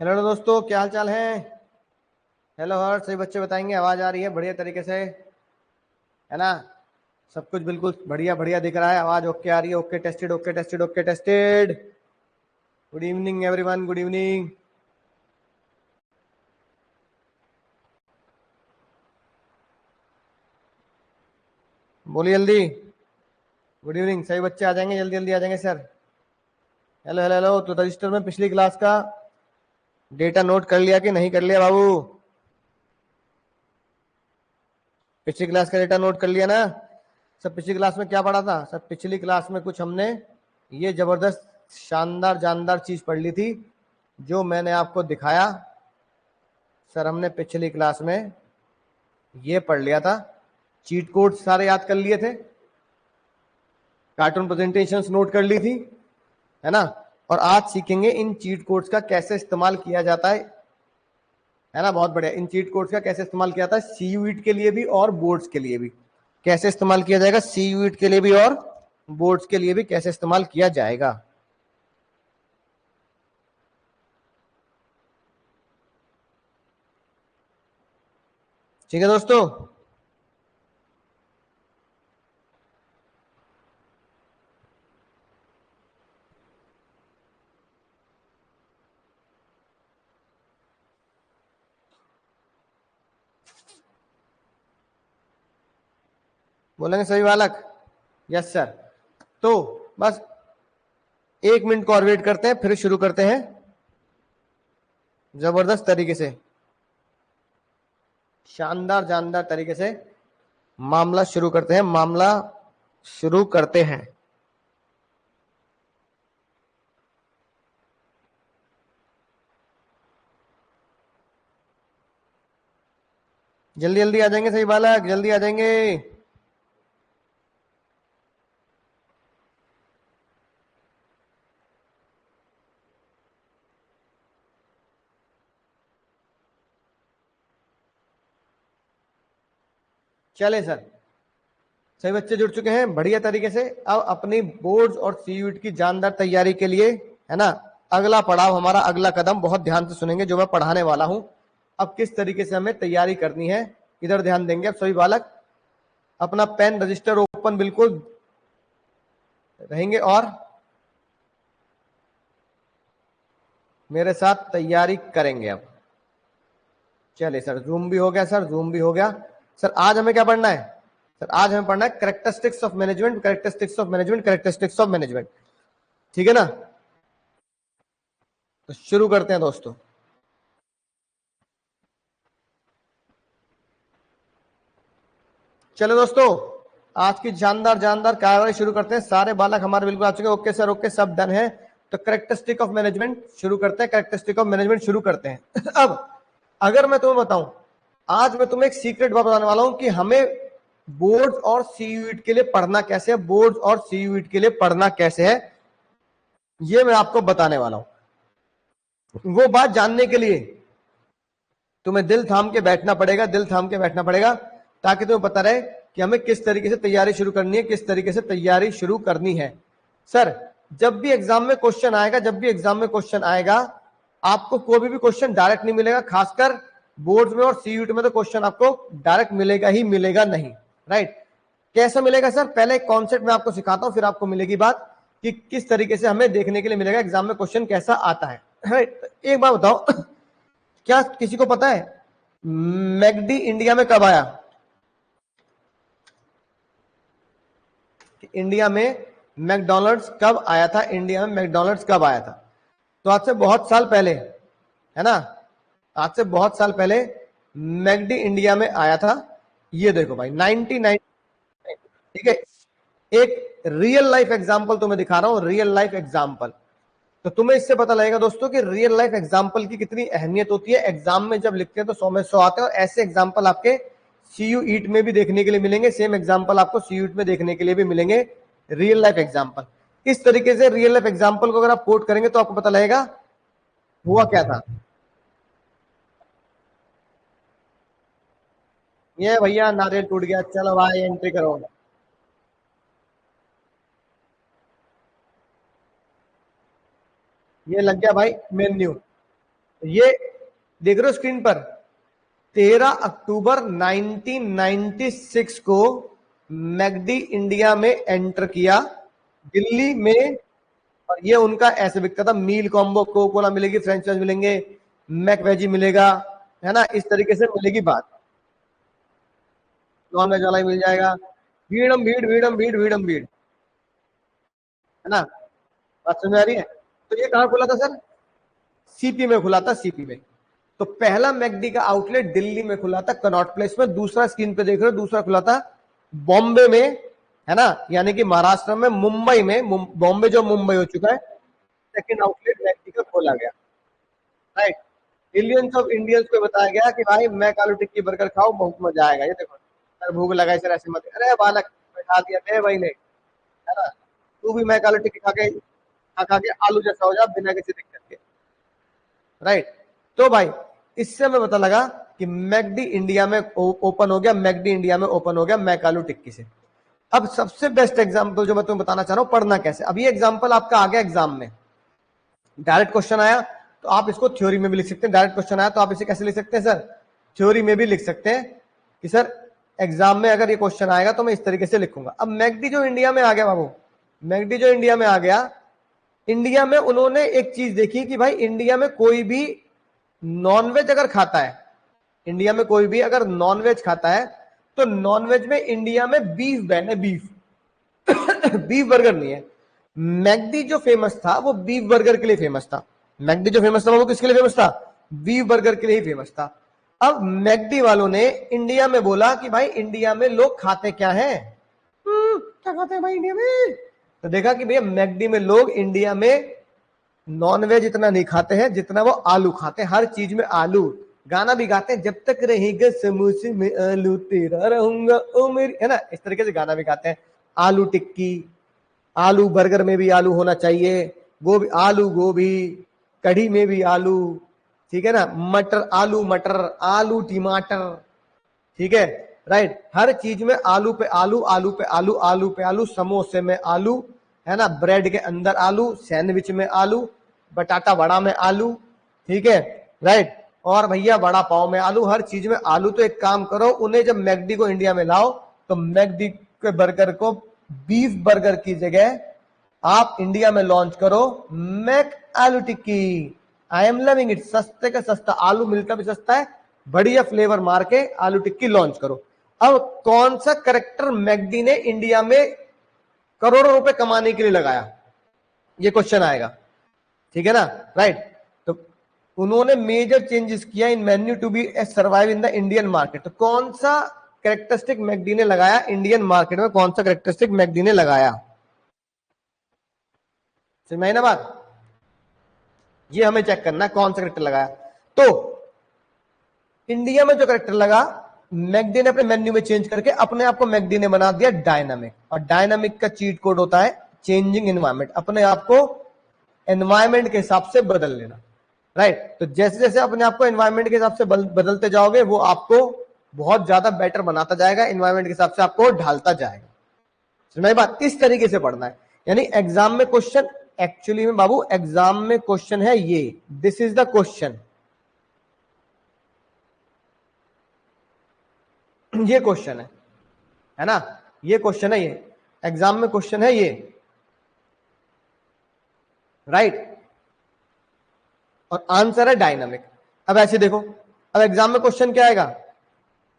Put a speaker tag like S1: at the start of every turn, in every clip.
S1: Hello दोस्तों, क्या हाल चाल है। हेलो हर सभी बच्चे बताएंगे, आवाज आ रही है बढ़िया तरीके से, है ना। सब कुछ बिल्कुल बढ़िया बढ़िया दिख रहा है, आवाज ओके आ रही है। Okay tested, okay tested, okay tested. Good evening everyone, good evening. बोलिए जल्दी। गुड इवनिंग, सभी बच्चे आ जाएंगे, जल्दी जल्दी आ जाएंगे सर। Hello hello hello. तो रजिस्टर में पिछली क्लास का डेटा नोट कर लिया कि नहीं कर लिया बाबू? पिछली क्लास का डेटा नोट कर लिया ना सब? पिछली क्लास में क्या पढ़ा था सब? पिछली क्लास में कुछ हमने ये जबरदस्त शानदार जानदार चीज पढ़ ली थी जो मैंने आपको दिखाया। सर हमने पिछली क्लास में ये पढ़ लिया था, चीट कोड सारे याद कर लिए थे, कार्टून प्रेजेंटेशंस नोट कर ली थी, है ना। और आज सीखेंगे इन चीट कोड्स का कैसे इस्तेमाल किया जाता है ना। बहुत बढ़िया। इन चीट कोड्स का कैसे इस्तेमाल किया जाता है सीयूईटी के लिए भी और बोर्ड्स के लिए भी। कैसे इस्तेमाल किया जाएगा सीयूईटी के लिए भी और बोर्ड्स के लिए भी, कैसे इस्तेमाल किया जाएगा। ठीक है दोस्तों। बोलेंगे सभी बालक? Yes sir. तो बस 1 मिनट को और वेट करते हैं, फिर शुरू करते हैं जबरदस्त तरीके से, शानदार जानदार तरीके से मामला शुरू करते हैं, मामला शुरू करते हैं। जल्दी जल्दी आ जाएंगे सही बालक, जल्दी आ जाएंगे। चले सर, सही बच्चे जुड़ चुके हैं बढ़िया तरीके से। अब अपनी बोर्ड्स और सीयूईटी की जानदार तैयारी के लिए, है ना, अगला पड़ाव हमारा, अगला कदम बहुत ध्यान से सुनेंगे जो मैं पढ़ाने वाला हूं। अब किस तरीके से हमें तैयारी करनी है, इधर ध्यान देंगे अब सभी बालक। अपना पेन रजिस्टर ओपन बिल्कुल रहेंगे और मेरे साथ तैयारी करेंगे। अब चलिए सर, जूम भी हो गया सर, जूम भी हो गया। सर आज हमें क्या पढ़ना है? सर आज हमें पढ़ना है characteristics of management, characteristics of management, characteristics of management. ठीक है ना। तो शुरू करते हैं दोस्तों। चलो दोस्तों, आज की जानदार जानदार कार्रवाई शुरू करते हैं। सारे बालक हमारे बिल्कुल आ चुके हैं। ओके सर, ओके, सब डन है। तो कैरेक्टरिस्टिक ऑफ मैनेजमेंट शुरू करते हैं, कैरेक्टरिस्टिक ऑफ मैनेजमेंट शुरू करते हैं। अब अगर मैं तुम्हें बताऊं, आज मैं तुम्हें एक सीक्रेट बात बताने वाला हूं कि हमें बोर्ड और सीयूईटी के लिए पढ़ना कैसे है, बोर्ड और सीयूईटी के लिए पढ़ना कैसे है, ये मैं आपको बताने वाला हूं। वो बात जानने के लिए तुम्हें दिल थाम के बैठना पड़ेगा, दिल थाम के बैठना पड़ेगा, ताकि तुम्हें पता रहे कि हमें किस तरीके से तैयारी शुरू करनी है, किस तरीके से तैयारी शुरू करनी है। सर जब भी एग्जाम में क्वेश्चन आएगा, जब भी एग्जाम में क्वेश्चन आएगा, आपको कोई भी क्वेश्चन डायरेक्ट नहीं मिलेगा। खासकर बोर्ड में और सीयूटी में तो क्वेश्चन आपको डायरेक्ट मिलेगा ही मिलेगा नहीं। राइट। कैसा मिलेगा सर? पहले एक कॉन्सेप्ट मैं आपको सिखाता हूं, फिर आपको मिलेगी बात कि किस तरीके से हमें देखने के लिए मिलेगा एग्जाम में क्वेश्चन कैसा आता है। एक बात बताओ, क्या किसी को पता है मैकडी इंडिया में कब आया? इंडिया में मैकडोनल्ड्स कब आया था? इंडिया में मैकडोनल्ड्स कब आया था? तो आज से बहुत साल पहले, है ना, आज से बहुत साल पहले मैकडी इंडिया में आया था। ये देखो भाई 1990। ठीक है, एक रियल लाइफ एग्जांपल तुम्हें दिखा रहा हूं, रियल लाइफ एग्जांपल। तो तुम्हें इससे पता लगेगा दोस्तों कि रियल लाइफ एग्जांपल की कितनी अहमियत होती है। एग्जाम में जब लिखते हैं तो 100 में 100 आते हैं, और ऐसे एग्जांपल आपके सीयूईटी में भी देखने के लिए मिलेंगे। सेम एग्जांपल आपको सीयूईटी में देखने के लिए भी मिलेंगे, रियल लाइफ एग्जांपल। इस तरीके से रियल लाइफ एग्जांपल को अगर आप कोट करेंगे तो आपको पता लगेगा हुआ क्या था। ये भैया नारियल टूट गया, चलो भाई एंट्री करो। ये लग गया भाई मेन्यू। ये देख रहे हो स्क्रीन पर, 13 अक्टूबर 1996 को मैकडी इंडिया में एंटर किया दिल्ली में, और ये उनका ऐसे बिकता था, मील कॉम्बो, कोको कोला मिलेगी, फ्रेंच फ्राइज मिलेंगे, मैक वेजी मिलेगा, है ना, इस तरीके से मिलेगी बात, नॉन वेज वाला ही मिल जाएगा, भीड़म भीड़ भीड़म भीड़ भीड़म भीड़, है ना, बात समझ आ रही है। तो ये कहाँ खुला था सर? सीपी में खुला था, सीपी में। तो पहला मैकडी का आउटलेट दिल्ली में खुला था कनॉट प्लेस में, दूसरा स्क्रीन पे देख रहे हो, दूसरा खुला था बॉम्बे में, है ना, यानी कि महाराष्ट्र में, मुंबई में, बॉम्बे जो मुंबई हो चुका है, सेकंड आउटलेट मैकडी का खोला गया, राइट। मिलियंस ऑफ इंडियंस को बताया गया कि भाई मैक आलू टिक्की बर्गर खाओ, बहुत मजा आएगा। ये देखो सर, भूख लगा सर, ऐसे मत, अरे बालक बैठा दिया दे भाई ने, है ना, तू भी मैक आलू टिक्की खा के आलू जैसा हो जा बिना किसी दिक्कत के, राइट। तो भाई इससे हमें पता लगा कि मैकडी इंडिया में ओपन हो गया, मैकडी इंडिया में ओपन हो गया मैक आलू टिक्की से। अब सबसे बेस्ट एग्जांपल जो मैं तुम्हें बताना चाह रहा हूं, पढ़ना कैसे। अब ये एग्जांपल आपका आ गया एग्जाम में, डायरेक्ट क्वेश्चन आया तो आप इसको थ्योरी में भी लिख सकते हैं, डायरेक्ट क्वेश्चन आया तो आप इसे कैसे लिख सकते हैं सर? थ्योरी में भी लिख सकते हैं कि सर एग्जाम में अगर ये क्वेश्चन आएगा तो मैं इस तरीके से लिखूंगा। अब मैकडी जो इंडिया में आ गया बाबू, मैकडी जो इंडिया में आ गया, इंडिया में उन्होंने एक चीज देखी कि भाई इंडिया में कोई भी नॉनवेज अगर खाता है, इंडिया में कोई भी अगर नॉनवेज खाता है तो नॉनवेज में इंडिया में बीफ बैन है, बीफ बीफ बर्गर नहीं है। मैकडी जो फेमस था वो बीफ बर्गर के लिए फेमस था, मैकडी जो फेमस था वो किसके लिए फेमस था? बीफ बर्गर के लिए ही फेमस था। अब मैकडी वालों ने इंडिया में बोला कि भाई इंडिया में लोग खाते क्या है, क्या खाते हैं भाई इंडिया में, तो देखा कि भैया मैकडी में लोग इंडिया में नॉनवेज इतना नहीं खाते हैं जितना वो आलू खाते हैं, हर चीज में आलू, गाना भी गाते हैं, जब तक रहेगा समोसे में आलू तेरा रहूंगा ओ मेरी, है ना, इस तरीके से गाना भी गाते हैं। आलू टिक्की, आलू बर्गर में भी आलू होना चाहिए, गोभी, आलू गोभी, कढ़ी में भी आलू, ठीक है ना, मटर, आलू मटर, आलू टमाटर, ठीक है, राइट, हर चीज में आलू पे आलू, आलू पे आलू, आलू पे आलू, समोसे में आलू, है ना, ब्रेड के अंदर आलू, सैंडविच में आलू, बटाटा वड़ा में आलू, ठीक है, राइट, और भैया वड़ा पाव में आलू, हर चीज में आलू। तो एक काम करो, उन्हें जब मैकडी को इंडिया में लाओ तो मैकडी के बर्गर को बीफ बर्गर की जगह आप इंडिया में लॉन्च करो मैक आलू टिक्की। आई एम लविंग इट, सस्ते का सस्ता, आलू मिलता भी सस्ता है, बढ़िया फ्लेवर मार के आलू टिक्की लॉन्च करो। अब कौन सा करेक्टर मैकडी ने इंडिया में करोड़ों रुपए कमाने के लिए लगाया, ये क्वेश्चन आएगा, ठीक है ना, राइट। तो उन्होंने मेजर चेंजेस किया in menu to be survive in the Indian market. तो कौन सा कैरेक्टरिस्टिक मैकडी ने लगाया इंडियन मार्केट में, कौन सा कैरेक्टरिस्टिक मैकडी ने लगाया, समझ में आई ना बात? ये हमें चेक करना है कौन सा कैरेक्टर लगाया। तो इंडिया में जो कैरेक्टर लगा, मैकडी ने अपने मेन्यू में चेंज करके अपने आप को मैकडी ने बना दिया डायनामिक, और डायनामिक का चीट कोड होता है चेंजिंग एनवायरमेंट, अपने आप को एनवायरमेंट के हिसाब से बदल लेना, राइट। तो जैसे जैसे अपने आप को एनवायरमेंट के हिसाब से बदलते जाओगे वो आपको बहुत ज्यादा बेटर बनाता जाएगा, एनवायरमेंट के हिसाब से आपको ढालता जाएगा, समझ बात? इस तरीके से पढ़ना है। यानी एग्जाम में क्वेश्चन, एक्चुअली में बाबू एग्जाम में क्वेश्चन है ये, दिस इज द क्वेश्चन, ये क्वेश्चन है ना, ये क्वेश्चन है, ये एग्जाम में क्वेश्चन है ये, राइट, और आंसर है डायनामिक। अब ऐसे देखो, अब एग्जाम में क्वेश्चन क्या आएगा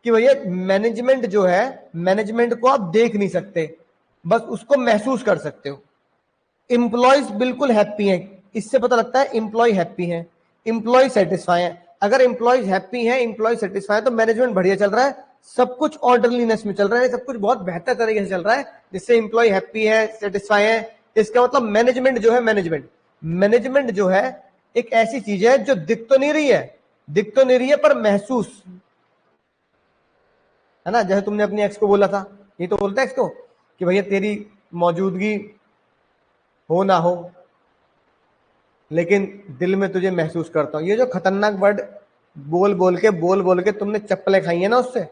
S1: कि भैया मैनेजमेंट जो है, मैनेजमेंट को आप देख नहीं सकते, बस उसको महसूस कर सकते हो। इंप्लॉयज बिल्कुल हैप्पी हैं, इससे पता लगता है इंप्लॉय हैप्पी हैं, इंप्लॉय सेटिस्फाई हैं। अगर इंप्लॉयज हैप्पी हैं, इंप्लॉय सेटिस्फाई है, तो मैनेजमेंट बढ़िया चल रहा है, सब कुछ ऑर्डरलीनेस में चल रहा है, सब कुछ बहुत बेहतर तरीके से चल रहा है, जिससे इंप्लॉय हैप्पी है, सेटिस्फाई है। इसका मतलब मैनेजमेंट जो है, मैनेजमेंट जो है एक ऐसी चीज है जो दिख तो नहीं रही है पर महसूस, है ना। जैसे तुमने अपनी एक्स को बोला था, ये तो बोलता है एक्स को कि भैया तेरी मौजूदगी हो ना हो लेकिन दिल में तुझे महसूस करता हूं। ये जो खतरनाक वर्ड बोल बोल के तुमने चप्पलें खाई है ना उससे,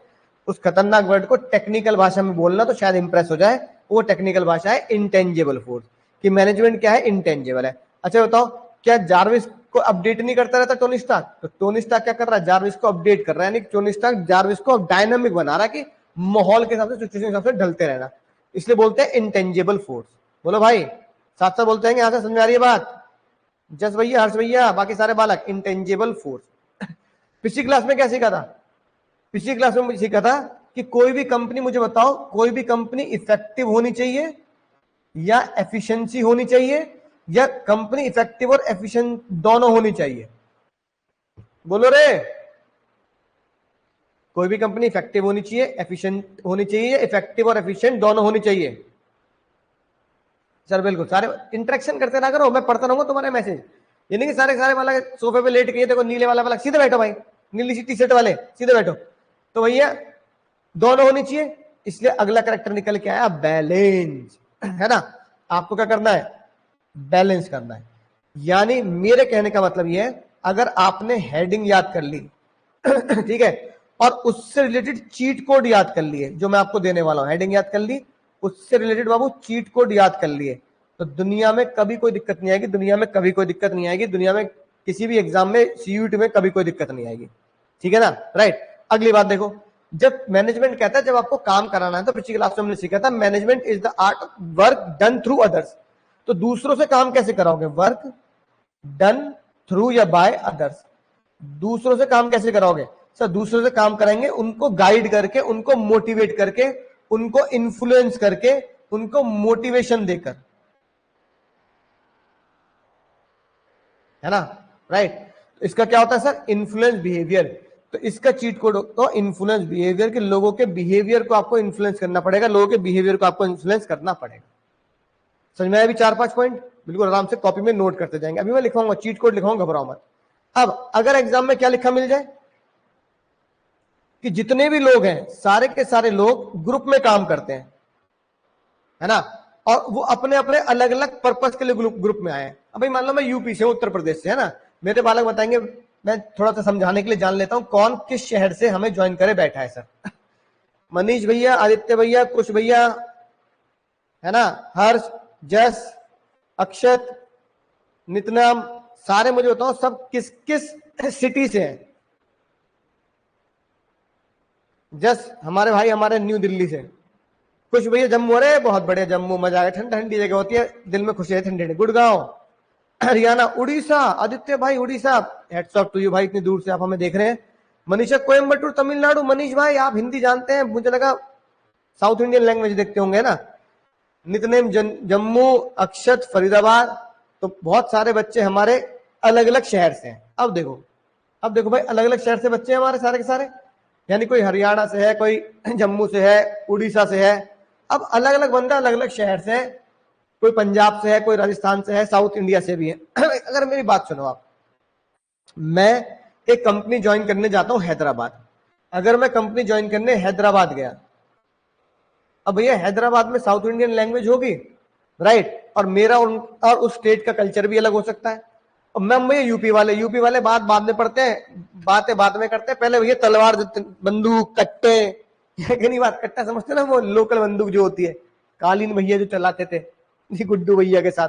S1: उस खतरनाक वर्ड को टेक्निकल भाषा में बोलना तो शायद इंप्रेस हो जाए। वो टेक्निकल भाषा है इंटेंजिबल फोर्स, कि मैनेजमेंट क्या है, इंटेंजिबल है। अच्छा बताओ, क्या जार्विस को अपडेट नहीं करता रहता टोनी स्टार्क? तो टोनी स्टार्क क्या कर रहा है, जार्विस को अपडेट कर रहा है, यानी टोनी स्टार्क जार्विस को डायनामिक बना रहा है कि माहौल के हिसाब से, सिचुएशन के हिसाब से ढलते रहना। इसलिए बोलते हैं इंटेंजिबल फोर्स। बोलो भाई, साथ साथ बोलते हैं, यहां से समझ आ रही है बात? जस भैया, हर्ष भैया, बाकी सारे बालक, इंटेंजिबल फोर्स। पिछली क्लास में क्या सीखा था? पिछली क्लास में मुझे सीखा था कि कोई भी कंपनी, मुझे बताओ, कोई भी कंपनी इफेक्टिव होनी चाहिए या एफिशिएंसी होनी चाहिए, या कंपनी इफेक्टिव और एफिशिएंट दोनों होनी चाहिए? बोलो रे। कोई भी कंपनी इफेक्टिव होनी चाहिए, एफिशिएंट होनी चाहिए, या इफेक्टिव और एफिशिएंट दोनों होनी चाहिए? सर बिल्कुल, सारे इंटरेक्शन करते ना करो, मैं पढ़ता रहूंगा तुम्हारे मैसेज। ये नहीं कि सारे सारे वाला सोफे पे लेट के, देखो नीले वाला सीधे बैठो भाई, नीली सी टी शर्ट वाले सीधे बैठो। तो भैया दोनों होनी चाहिए। इसलिए अगला करेक्टर निकल के आया बैलेंस, है ना? आपको क्या करना है? बैलेंस करना है। यानी मेरे कहने का मतलब यह है, अगर आपने हेडिंग याद कर ली ठीक है, और उससे रिलेटेड चीट कोड याद कर लिए जो मैं आपको देने वाला हूं, हेडिंग याद कर ली, उससे रिलेटेड बाबू चीट कोड याद कर लिए, तो दुनिया में कभी कोई दिक्कत नहीं आएगी, दुनिया में कभी कोई दिक्कत नहीं आएगी, दुनिया में किसी भी एग्जाम में, सीयूटी में कभी कोई दिक्कत नहीं आएगी। ठीक है ना? राइट। अगली बात देखो, जब मैनेजमेंट कहता है जब आपको काम कराना है, तो पिछली क्लास में हमने सीखा था management is the art of work done through others. तो दूसरों से काम कैसे कराओगे? वर्क डन थ्रू या बाय अदर्स। दूसरों से काम कैसे कराओगे? सर दूसरों से काम कराएंगे उनको गाइड करके, उनको मोटिवेट करके, उनको इन्फ्लुएंस करके, उनको मोटिवेशन देकर, है ना? राइट। इसका क्या होता है सर? Influence behaviour. तो इसका चीट कोड होता है इन्फ्लुएंस बिहेवियर, के लोगों के बिहेवियर को आपको इन्फ्लुएंस करना पड़ेगा, लोगों के बिहेवियर को आपको इन्फ्लुएंस करना पड़ेगा। समझ में आया? अभी 4-5 पॉइंट बिल्कुल आराम से कॉपी में नोट करते जाएंगे। अभी मैं लिखवाऊंगा, चीट कोड लिखवाऊंगा, घबराओ मत। अब अगर एग्जाम में क्या लिखा मिल जाए कि जितने भी लोग हैं सारे के सारे लोग ग्रुप में काम करते हैं, है ना, और वो अपने अपने अलग अलग पर्पस के लिए ग्रुप में आए हैं। अब भाई मान लो मैं यूपी से हूं, उत्तर प्रदेश से, है ना, मेरे बालक बताएंगे, मैं थोड़ा सा समझाने के लिए जान लेता हूं कौन किस शहर से हमें ज्वाइन करे बैठा है। सर मनीष भैया, आदित्य भैया, कुश भैया, है ना, हर्ष, जस, अक्षत, नितनाम, सारे मुझे बताओ सब किस किस सिटी से हैं? जस हमारे भाई हमारे न्यू दिल्ली से। कुछ भैया जम्मू, अरे बहुत बढ़िया, जम्मू मजा आया, ठंडी ठंडी जगह होती है, दिल में खुशी है ठंडी ठंडी। गुड़गांव, हरियाणा, उड़ीसा, आदित्य भाई Orissa, hats off to you भाई, इतनी दूर से आप हमें देख रहे हैं। मनीषा कोयम्बटूर तमिलनाडु, मनीष भाई आप हिंदी जानते हैं, मुझे लगा साउथ इंडियन लैंग्वेज देखते होंगे ना। नितनेम जम्मू, अक्षत फरीदाबाद। तो बहुत सारे बच्चे हमारे अलग अलग शहर से हैं। अब देखो भाई, अलग अलग शहर से बच्चे हैं हमारे सारे के सारे, यानी कोई हरियाणा से है, कोई जम्मू से है, उड़ीसा से है। अब अलग अलग बंदा अलग अलग शहर से है, कोई पंजाब से है, कोई राजस्थान से है, साउथ इंडिया से भी है। अगर मेरी बात सुनो आप, मैं एक कंपनी ज्वाइन करने जाता हूं हैदराबाद। अगर मैं कंपनी ज्वाइन करने हैदराबाद गया, अब भैया हैदराबाद में साउथ इंडियन लैंग्वेज होगी, राइट, और मेरा और उस स्टेट का कल्चर भी अलग हो सकता है। और मैं भैया यूपी वाले बात बाद में पढ़ते हैं, बातें बाद में करते हैं, पहले भैया तलवार, बंदूक, कट्टे, नहीं बात, कट्टा समझते ना, वो लोकल बंदूक जो होती है, कालीन भैया जो चलाते थे जी गुड्डू भैया के साथ,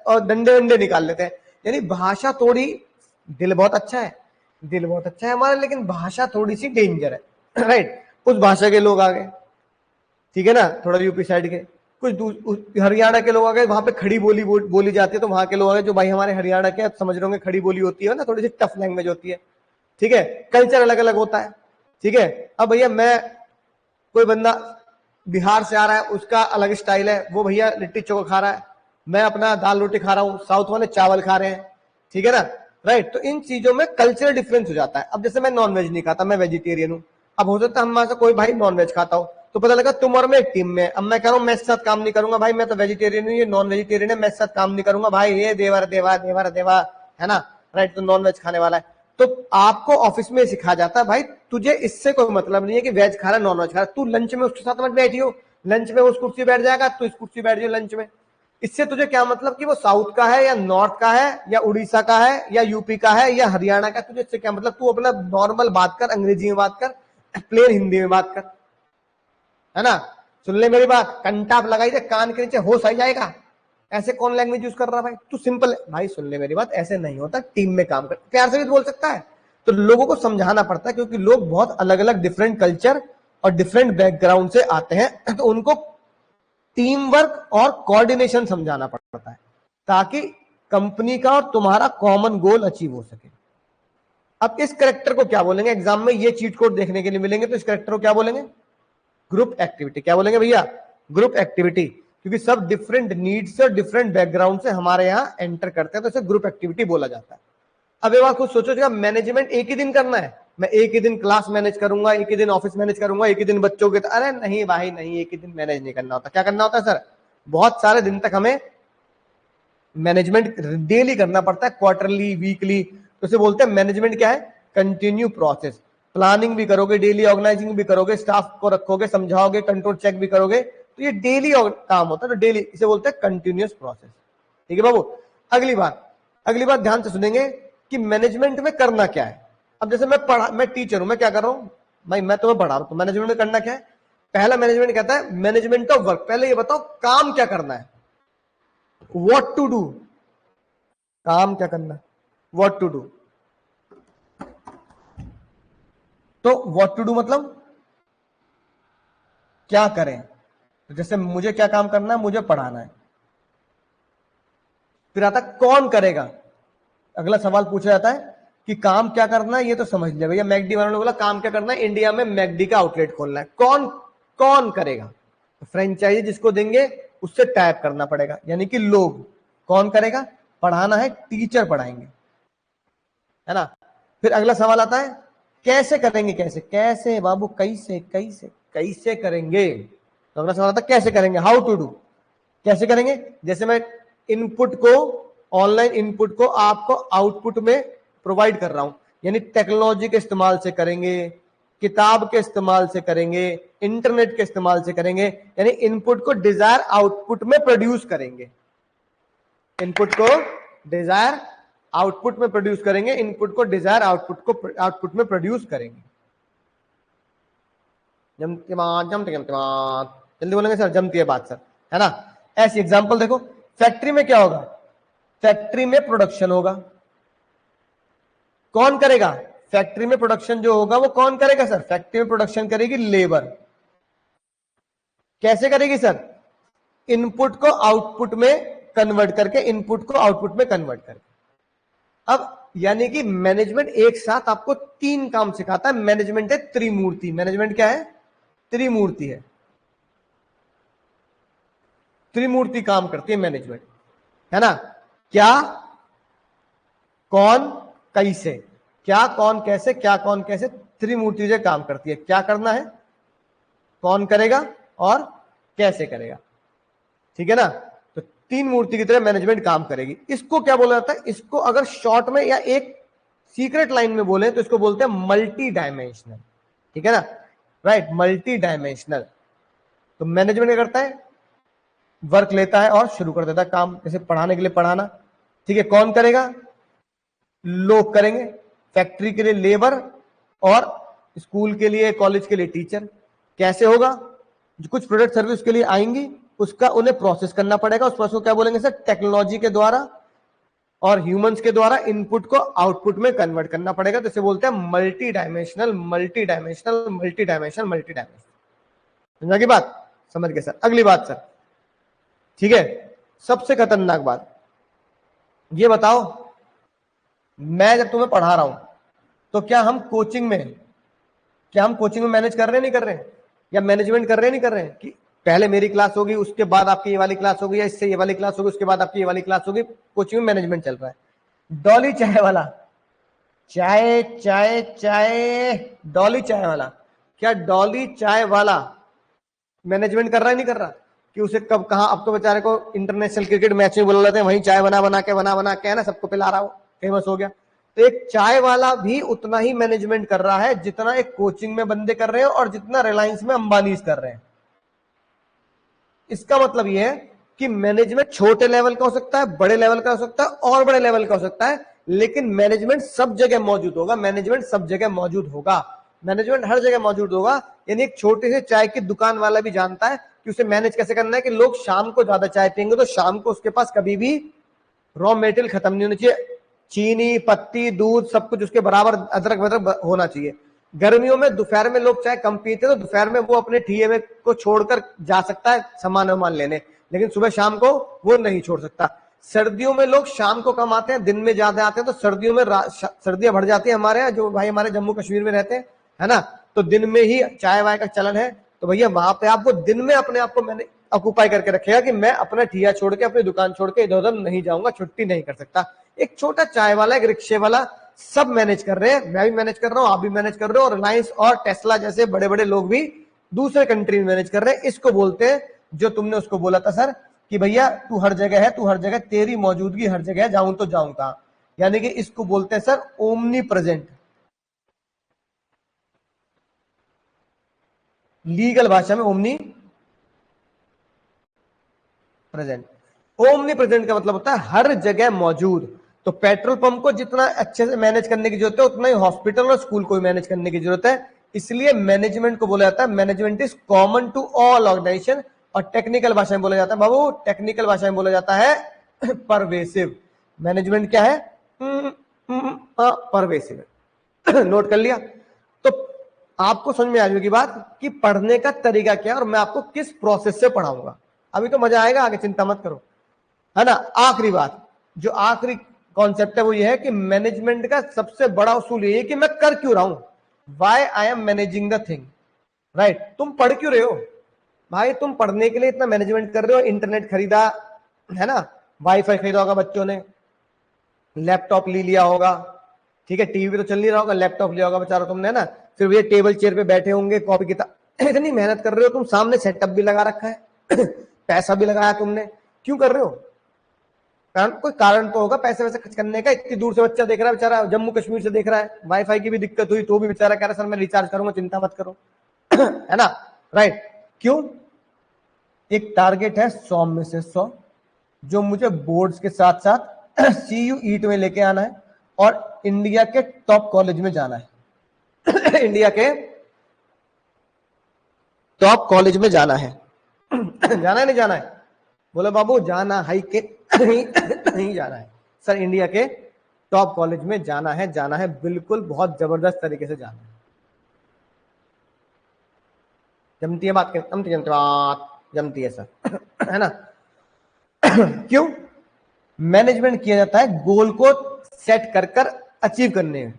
S1: और डंडे वंडे निकाल लेते हैं। यानी भाषा थोड़ी, दिल बहुत अच्छा है हमारा, लेकिन भाषा थोड़ी सी डेंजर है, राइट। उस भाषा के लोग आ गए, ठीक है ना, थोड़ा यूपी साइड के, कुछ हरियाणा के लोग आ गए, वहां पे खड़ी बोली जाती है, तो वहां के लोग आ गए जो भाई हमारे हरियाणा के, समझ रहे होंगे खड़ी बोली होती है ना, थोड़ी सी टफ लैंग्वेज होती है, ठीक है, कल्चर अलग अलग होता है, ठीक है। अब भैया मैं, कोई बंदा बिहार से आ रहा है, उसका अलग स्टाइल है, वो भैया लिट्टी चोखा खा रहा है, मैं अपना दाल रोटी खा रहा हूँ, साउथ वाले चावल खा रहे हैं, ठीक है ना, राइट। तो इन चीजों में कल्चरल डिफरेंस हो जाता है। अब जैसे मैं नॉनवेज नहीं खाता, मैं वेजिटेरियन हूँ, अब हो सकता है हम से कोई भाई नॉनवेज खाता हो, तो पता लगा तुम और मैं एक टीम में, अब मैं कह रहा हूँ मैं इसके साथ काम नहीं करूंगा भाई, मैं तो वेजिटेरियन हूँ, ये नॉन वेजिटेरियन है, मैं इसके साथ काम नहीं करूंगा भाई, ये देवर देवा देवर देवा, है ना, राइट, तो नॉनवेज खाने वाला है। तो आपको ऑफिस में सिखाया जाता है भाई तुझे इससे कोई मतलब नहीं है कि वेज खा रहा है नॉन वेज खा रहा है, तू लंच में उसके साथ मत बैठी हो, लंच में उस कुर्सी बैठ जाएगा, तू इस कुर्सी बैठ जाओ लंच में। इससे तुझे क्या मतलब कि वो साउथ का है या नॉर्थ का है या उड़ीसा का है या यूपी का है या हरियाणा का, तुझे इससे क्या मतलब? तू अपना नॉर्मल बात कर, अंग्रेजी में बात कर, प्लेन हिंदी में बात कर, है ना। सुन ले मेरी बात, कंटाप लगाई दे कान के नीचे, होश आ जाएगा, ऐसे कौन लैंग्वेज यूज कर रहा है भाई, तू सिंपल भाई सुन ले मेरी बात, ऐसे नहीं होता, टीम में काम कर, प्यार से भी तो बोल सकता है। तो लोगों को समझाना पड़ता है, क्योंकि लोग बहुत अलग अलग डिफरेंट कल्चर और डिफरेंट बैकग्राउंड से आते हैं, तो उनको टीम वर्क और कोऑर्डिनेशन समझाना पड़ता है, ताकि कंपनी का और तुम्हारा कॉमन गोल अचीव हो सके। अब इस करेक्टर को क्या बोलेंगे, एग्जाम में ये चीट कोड देखने के लिए मिलेंगे, तो इस करेक्टर को क्या बोलेंगे, ग्रुप एक्टिविटी। क्या बोलेंगे भैया, ग्रुप एक्टिविटी, क्योंकि सब डिफरेंट नीड्स और डिफरेंट बैकग्राउंड से हमारे यहाँ एंटर करते हैं, तो इसे ग्रुप एक्टिविटी बोला जाता है। अब एक बार खुद सोचो, मैनेजमेंट एक ही दिन करना है, मैं एक ही दिन क्लास मैनेज करूंगा, एक ही दिन ऑफिस मैनेज करूंगा, एक ही दिन बच्चों के, अरे नहीं भाई नहीं, एक ही दिन मैनेज नहीं करना होता। क्या करना होता है सर, बहुत सारे दिन तक हमें मैनेजमेंट डेली करना पड़ता है, क्वार्टरली, वीकली। तो इसे बोलते हैं मैनेजमेंट क्या है, कंटिन्यू प्रोसेस। प्लानिंग भी करोगे, डेली ऑर्गेनाइजिंग भी करोगे, स्टाफ को रखोगे, समझाओगे, कंट्रोल चेक भी करोगे, तो ये डेली काम होता है, तो डेली, इसे बोलते हैं कंटिन्यूअस प्रोसेस। ठीक है बाबू। अगली बात ध्यान से सुनेंगे कि मैनेजमेंट में करना क्या है। अब जैसे मैं टीचर हूं, मैं क्या कर रहा हूं भाई, मैं तुम्हें पढ़ा रहा हूं, तो मैनेजमेंट में करना क्या है, पहला मैनेजमेंट कहता है मैनेजमेंट ऑफ वर्क। पहले ये बताओ काम क्या करना है, व्हाट टू डू, काम क्या करना है, व्हाट टू डू। तो व्हाट टू डू मतलब क्या करें, तो जैसे मुझे क्या काम करना है, मुझे पढ़ाना है। फिर आता कौन करेगा, अगला सवाल पूछा जाता है कि काम क्या करना है, ये तो समझ लिया भैया, मैकडी वालों ने बोला काम क्या करना है, इंडिया में मैकडी का आउटलेट खोलना है। कौन करेगा, तो फ्रेंचाइजी जिसको देंगे उससे टाइप करना पड़ेगा, यानी कि लोग। कौन करेगा, पढ़ाना है, टीचर पढ़ाएंगे, है ना। फिर अगला सवाल आता है कैसे करेंगे, कैसे बाबू, कैसे करेंगे। तो अगला सवाल आता है कैसे करेंगे, हाउ टू डू, कैसे करेंगे। जैसे मैं इनपुट को, ऑनलाइन इनपुट को आपको आउटपुट में प्रोवाइड कर रहा हूं, यानी टेक्नोलॉजी के इस्तेमाल से करेंगे, किताब के इस्तेमाल से करेंगे, इंटरनेट के इस्तेमाल से करेंगे, यानी इनपुट को डिजायर आउटपुट में प्रोड्यूस करेंगे, इनपुट को डिजायर आउटपुट में प्रोड्यूस करेंगे, इनपुट को डिजायर आउटपुट में प्रोड्यूस करेंगे। जल्दी बोलेंगे सर, जमती है बात सर, है ना। ऐसी एग्जांपल देखो, फैक्ट्री में क्या होगा, फैक्ट्री में प्रोडक्शन होगा, कौन करेगा, फैक्ट्री में प्रोडक्शन जो होगा वो कौन करेगा सर, फैक्ट्री में प्रोडक्शन करेगी लेबर। कैसे करेगी सर, इनपुट को आउटपुट में कन्वर्ट करके, इनपुट को आउटपुट में कन्वर्ट करके। अब यानी कि मैनेजमेंट एक साथ आपको 3 काम सिखाता है। मैनेजमेंट है त्रिमूर्ति, मैनेजमेंट क्या है, त्रिमूर्ति है, त्रिमूर्ति काम करती है मैनेजमेंट, है ना। क्या, कौन, कैसे, क्या, कौन, कैसे, क्या, कौन, कैसे, त्रिमूर्ति से काम करती है। क्या करना है, कौन करेगा और कैसे करेगा, ठीक है ना। तो 3 मूर्ति की तरह मैनेजमेंट काम करेगी। इसको क्या बोला जाता है, इसको अगर शॉर्ट में या एक सीक्रेट लाइन में बोले तो इसको बोलते हैं मल्टी डायमेंशनल, ठीक है ना, राइट, मल्टी डायमेंशनल। तो मैनेजमेंट क्या करता है, वर्क लेता है और शुरू कर देता है काम, जैसे पढ़ाने के लिए पढ़ाना, ठीक है, कौन करेगा, लोग करेंगे, फैक्ट्री के लिए लेबर और स्कूल के लिए, कॉलेज के लिए टीचर। कैसे होगा, जो कुछ प्रोडक्ट सर्विस के लिए आएंगी उसका उन्हें प्रोसेस करना पड़ेगा, उस प्रोसेस को क्या बोलेंगे सर, टेक्नोलॉजी के द्वारा और ह्यूमंस के द्वारा इनपुट को आउटपुट में कन्वर्ट करना पड़ेगा। तो इसे बोलते हैं multi dimensional, multi dimensional, multi dimensional, multi dimensional. समझा की बात, समझ गए सर। अगली बात सर, ठीक है, सबसे खतरनाक बात ये बताओ, मैं जब तुम्हें पढ़ा रहा हूं तो क्या हम कोचिंग में मैनेज कर रहे हैं, नहीं कर रहे हैं, या मैनेजमेंट कर रहे हैं, नहीं कर रहे हैं, कि पहले मेरी क्लास होगी, उसके बाद आपकी ये वाली क्लास होगी, या इससे ये वाली क्लास होगी, उसके बाद आपकी ये वाली क्लास होगी। कोचिंग में मैनेजमेंट चल रहा है। डॉली चाय वाला, चाय चाय चाय, डॉली चाय वाला, क्या डॉली चाय वाला मैनेजमेंट कर रहा है, नहीं कर रहा, कि उसे कब कहां, अब तो बेचारे को इंटरनेशनल क्रिकेट मैच में बुला लेते हैं, वहीं चाय बना बना के है ना, सबको पिला रहा हो, फेमस हो गया। तो एक चाय वाला भी उतना ही मैनेजमेंट कर रहा है जितना एक कोचिंग में बंदे कर रहे हैं और जितना रिलायंस में अंबानी कर रहे हैं। इसका मतलब यह है कि मैनेजमेंट छोटे लेवल का हो सकता है, बड़े लेवल का हो सकता है और बड़े लेवल का हो सकता है, लेकिन मैनेजमेंट सब जगह मौजूद होगा, मैनेजमेंट सब जगह मौजूद होगा, मैनेजमेंट हर जगह मौजूद होगा। यानी एक छोटे से चाय की दुकान वाला भी जानता है कि कि उसे मैनेज कैसे करना है कि लोग शाम को ज्यादा चाय पियेंगे तो शाम को उसके पास कभी भी रॉ मेटेरियल खत्म नहीं होना चाहिए, चीनी, पत्ती, दूध, सब कुछ उसके बराबर, अदरक वदरक होना चाहिए। गर्मियों में दोपहर में लोग चाय कम पीते तो दोपहर में वो अपने ठिये में को छोड़कर जा सकता है सामान वामान लेने, लेकिन सुबह शाम को वो नहीं छोड़ सकता। सर्दियों में लोग शाम को कम आते हैं, दिन में ज्यादा आते हैं, तो सर्दियों में सर्दियां बढ़ जाती है हमारे यहाँ, जो भाई हमारे जम्मू कश्मीर में रहते हैं, है ना, तो दिन में ही चाय वाय का चलन है। तो भैया वहां पे आपको दिन में अपने आप को मैंने ऑक्यूपाई करके रखेगा कि मैं अपना ठिया छोड़ के, अपनी दुकान छोड़ के इधर उधर नहीं जाऊंगा, छुट्टी नहीं कर सकता। एक छोटा चाय वाला, एक रिक्शे वाला, सब मैनेज कर रहे हैं, मैं भी मैनेज कर रहा हूं, आप भी मैनेज कर रहे हो, और रिलायंस और टेस्ला जैसे बड़े बड़े लोग भी दूसरे कंट्री में मैनेज कर रहे हैं। इसको बोलते हैं, जो तुमने उसको बोला था सर कि भैया तू हर जगह है, तू हर जगह, तेरी मौजूदगी हर जगह है, जाऊं तो जाऊं कहां, यानी कि इसको बोलते हैं सर ओमनी प्रेजेंट। लीगल भाषा में ओमनी प्रेजेंट। ओमनी प्रेजेंट का मतलब होता है हर जगह मौजूद। तो पेट्रोल पंप को जितना अच्छे से मैनेज करने की जरूरत है, उतना ही हॉस्पिटल और स्कूल को भी मैनेज करने की जरूरत है। इसलिए मैनेजमेंट को बोला जाता है management is common to all organisation. और टेक्निकल भाषा में बोला जाता है बाबू, टेक्निकल भाषा में बोला जाता है परवेसिव। मैनेजमेंट क्या है? परवेसिव। नोट कर लिया? तो आपको समझ में आ जाएगी बात कि पढ़ने का तरीका क्या है और मैं आपको किस प्रोसेस से पढ़ाऊंगा। अभी तो मजा आएगा, आगे चिंता मत करो, है ना। आखिरी बात, जो आखिरी कॉन्सेप्ट है वो ये है कि मैनेजमेंट का सबसे बड़ा उसूल ये है कि मैं कर क्यों रहा हूं, why I am managing the thing, right. तुम पढ़ क्यों रहे हो भाई? तुम पढ़ने के लिए इतना मैनेजमेंट कर रहे हो, इंटरनेट खरीदा है ना, वाईफाई खरीदा होगा बच्चों ने, लैपटॉप ले लिया होगा, ठीक है, टीवी तो चल नहीं रहा होगा, लैपटॉप लिया होगा बेचारा तुमने, है ना, फिर ये टेबल चेयर पे बैठे होंगे, कॉपी किताब, इतनी मेहनत कर रहे हो तुम, सामने सेटअप भी लगा रखा है पैसा भी लगाया तुमने, क्यों कर रहे हो? कारण, कोई कारण तो होगा पैसे वैसे खर्च करने का। इतनी दूर से बच्चा देख रहा है बेचारा, जम्मू कश्मीर से देख रहा है, वाईफाई की भी दिक्कत हुई तो भी बेचारा कह रहा है सर मैं रिचार्ज करूंगा, चिंता मत करो है ना, राइट। क्यों? एक टारगेट है 100 में से 100, जो मुझे बोर्ड्स के साथ साथ CU ईट में लेके आना है और इंडिया के टॉप कॉलेज में जाना है इंडिया के टॉप कॉलेज में जाना है जाना है नहीं जाना है? बोले बाबू जाना है कि नहीं जाना है? सर इंडिया के टॉप कॉलेज में जाना है, जाना है बिल्कुल, बहुत जबरदस्त तरीके से जाना है। जमती है बात? जमती जमती बात जमती है सर है ना क्यों? मैनेजमेंट किया जाता है गोल को सेट कर कर अचीव करने में,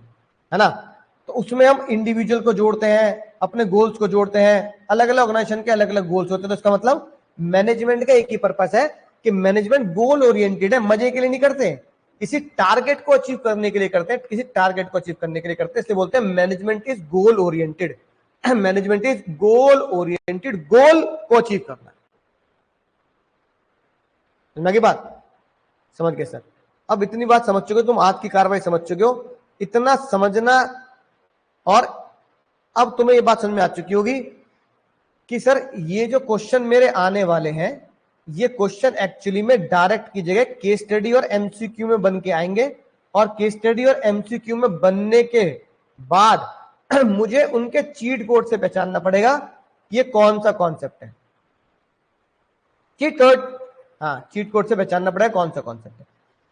S1: है ना। तो उसमें हम इंडिविजुअल को जोड़ते हैं, अपने गोल्स को जोड़ते हैं, अलग अलग ऑर्गेनाइजेशन के अलग अलग गोल्स होते हैं। तो इसका मतलब मैनेजमेंट का एक ही पर्पस है कि मैनेजमेंट गोल ओरिएंटेड है, मजे के लिए नहीं करते, किसी टारगेट को अचीव करने के लिए करते हैं, किसी टारगेट को अचीव करने के लिए करते हैं, इसलिए बोलते हैं management is goal oriented management is goal oriented, goal को अचीव करना। समझ की बात? समझ गए सर? अब इतनी बात समझ चुके हो तुम, आज की कार्रवाई समझ चुके हो, इतना समझना। और अब तुम्हें ये बात समझ में आ चुकी होगी कि सर ये जो क्वेश्चन मेरे आने वाले हैं, ये क्वेश्चन एक्चुअली में डायरेक्ट की जगह केस स्टडी और MCQ में बन के आएंगे, और केस स्टडी और MCQ में बनने के बाद मुझे उनके चीट कोड से पहचानना पड़ेगा ये कौन सा कॉन्सेप्ट है। चीट कोड, हाँ, चीट कोड से पहचानना पड़ेगा कौन सा कॉन्सेप्ट है।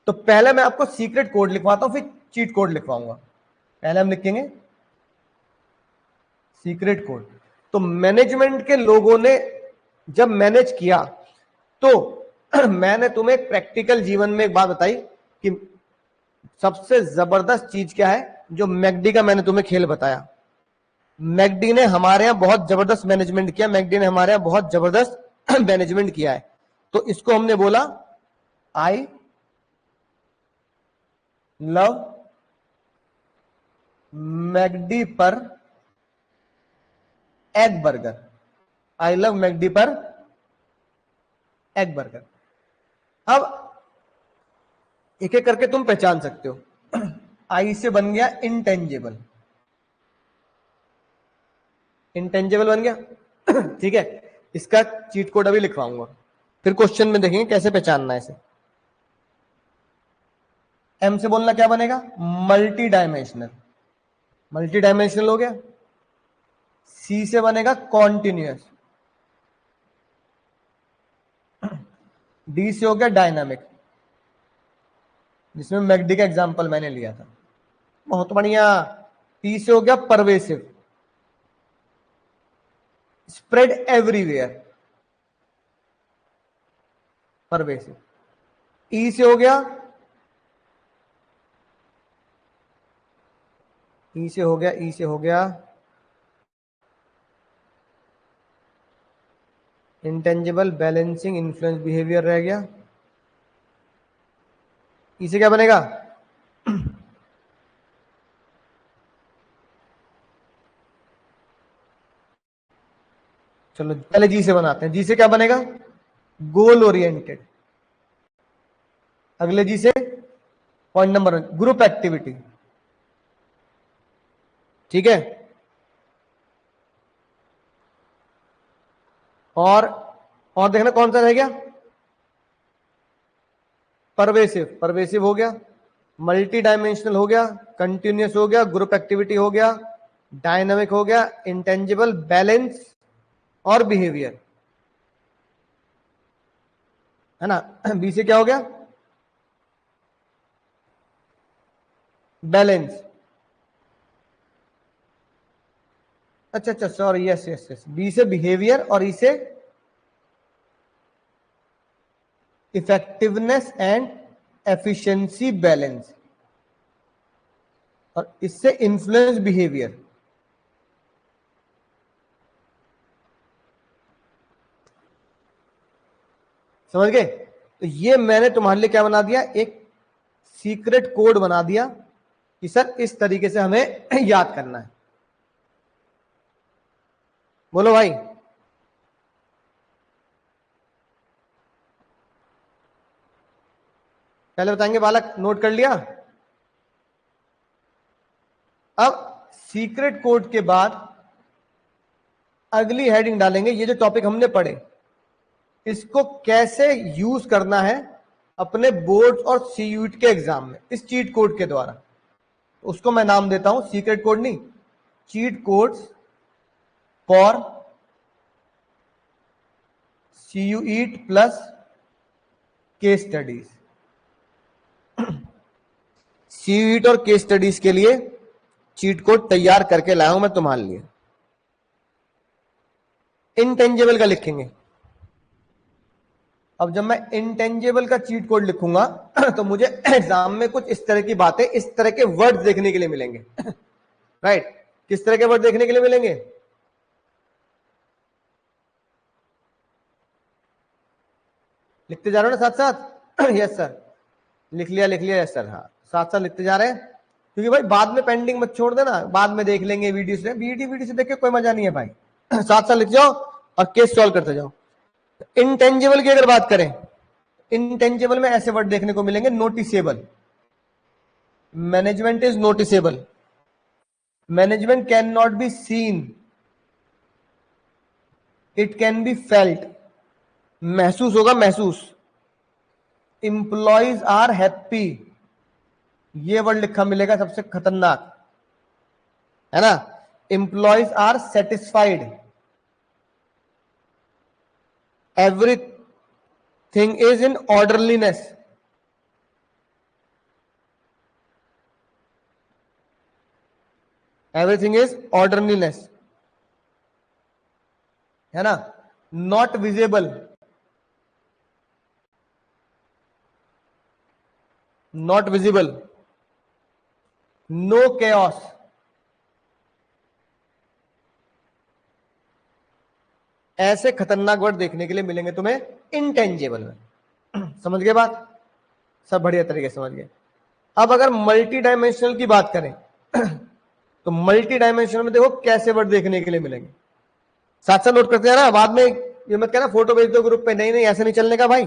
S1: तो पहले मैं आपको सीक्रेट कोड लिखवाता हूं, फिर चीट कोड लिखवाऊंगा। पहले हम लिखेंगे सीक्रेट कोड। तो मैनेजमेंट के लोगों ने जब मैनेज किया तो मैंने तुम्हें प्रैक्टिकल जीवन में एक बात बताई कि सबसे जबरदस्त चीज क्या है, जो मैकडी का मैंने तुम्हें खेल बताया। मैकडी ने हमारे यहां बहुत जबरदस्त मैनेजमेंट किया, मैकडी ने हमारे यहां बहुत जबरदस्त मैनेजमेंट किया है। तो इसको हमने बोला आई लव मैकडी पर egg burger. I love McD पर एग बर्गर। अब एक एक करके तुम पहचान सकते हो। आई से बन गया इंटेंजिबल, इंटेंजिबल बन गया ठीक है, इसका चीट कोड अभी लिखवाऊंगा, फिर क्वेश्चन में देखेंगे कैसे पहचानना है इसे। एम से बोलना क्या बनेगा? मल्टी डायमेंशनल, मल्टी डायमेंशनल हो गया। सी से बनेगा कॉन्टिन्यूअस, डी से हो गया डायनामिक, जिसमें मैकडी का एग्जांपल मैंने लिया था, बहुत बढ़िया। पी से हो गया परवेसिव, स्प्रेड एवरीवेयर, परवेसिव। ई से हो गया, ई से हो गया, ई से हो गया इंटेंजिबल, बैलेंसिंग, इन्फ्लुएंस, बिहेवियर रह गया। ई से क्या बनेगा? चलो पहले जी से बनाते हैं। जी से क्या बनेगा? Goal oriented. अगले जी से पॉइंट नंबर 1, ग्रुप एक्टिविटी। ठीक है, और देखना कौन सा रह गया? परवेसिव। परवेसिव हो गया, मल्टी डायमेंशनल हो गया, कंटिन्यूस हो गया, ग्रुप एक्टिविटी हो गया, डायनामिक हो गया, इंटेंजिबल, बैलेंस और बिहेवियर, है ना। बी से क्या हो गया? बैलेंस। अच्छा अच्छा, sorry, yes yes yes, B से बिहेवियर और ई से इफेक्टिवनेस एंड एफिशिएंसी बैलेंस, और इससे इन्फ्लुएंस बिहेवियर। समझ गए? तो ये मैंने तुम्हारे लिए क्या बना दिया, एक सीक्रेट कोड बना दिया कि सर इस तरीके से हमें याद करना है। बोलो भाई। पहले बताएंगे बालक, नोट कर लिया? अब सीक्रेट कोड के बाद अगली हेडिंग डालेंगे, ये जो टॉपिक हमने पढ़े इसको कैसे यूज करना है अपने बोर्ड और सीयूट के एग्जाम में, इस चीट कोड के द्वारा। उसको मैं नाम देता हूं, सीक्रेट कोड नहीं, cheat codes for CUET plus case studies. CUET और केस स्टडीज के लिए चीट कोड तैयार करके लाया हूं मैं तुम्हारे लिए। इंटेंजिबल का लिखेंगे। अब जब मैं इंटेंजिबल का चीट कोड लिखूंगा तो मुझे एग्जाम में कुछ इस तरह की बातें, इस तरह के वर्ड देखने के लिए मिलेंगे। राइट, किस तरह के वर्ड देखने के लिए मिलेंगे? लिखते जा रहे हो ना साथ साथ? यस सर, लिख लिया लिख लिया, यस सर, हाँ साथ साथ लिखते जा रहे हैं, क्योंकि भाई बाद में पेंडिंग मत छोड़ देना, बाद में देख लेंगे वीडियो से, वीडियो से देख के कोई मजा नहीं है भाई। साथ साथ लिख जाओ और केस सॉल्व करते जाओ। इंटेंजिबल की अगर बात करें, इंटेंजिबल में ऐसे वर्ड देखने को मिलेंगे, noticeable. Management is noticeable, management can not be seen, it can be felt, महसूस होगा, महसूस। इंप्लॉइज आर हैप्पी, ये वर्ड लिखा मिलेगा सबसे खतरनाक, है ना। Employees are satisfied, everything is in orderliness, everything is orderliness, है ना। Not visible, not visible, no chaos, ऐसे खतरनाक वर्ड देखने के लिए मिलेंगे तुम्हें इंटेंजिबल में। समझ गए बात? सब बढ़िया तरीके से समझ गए। अब अगर मल्टी डायमेंशनल की बात करें तो मल्टी डायमेंशनल में देखो कैसे वर्ड देखने के लिए मिलेंगे, साथ साथ नोट करते हैं ना, बाद में ये मत कहना फोटो भेज दो ग्रुप पे, नहीं नहीं ऐसे नहीं चलने का भाई,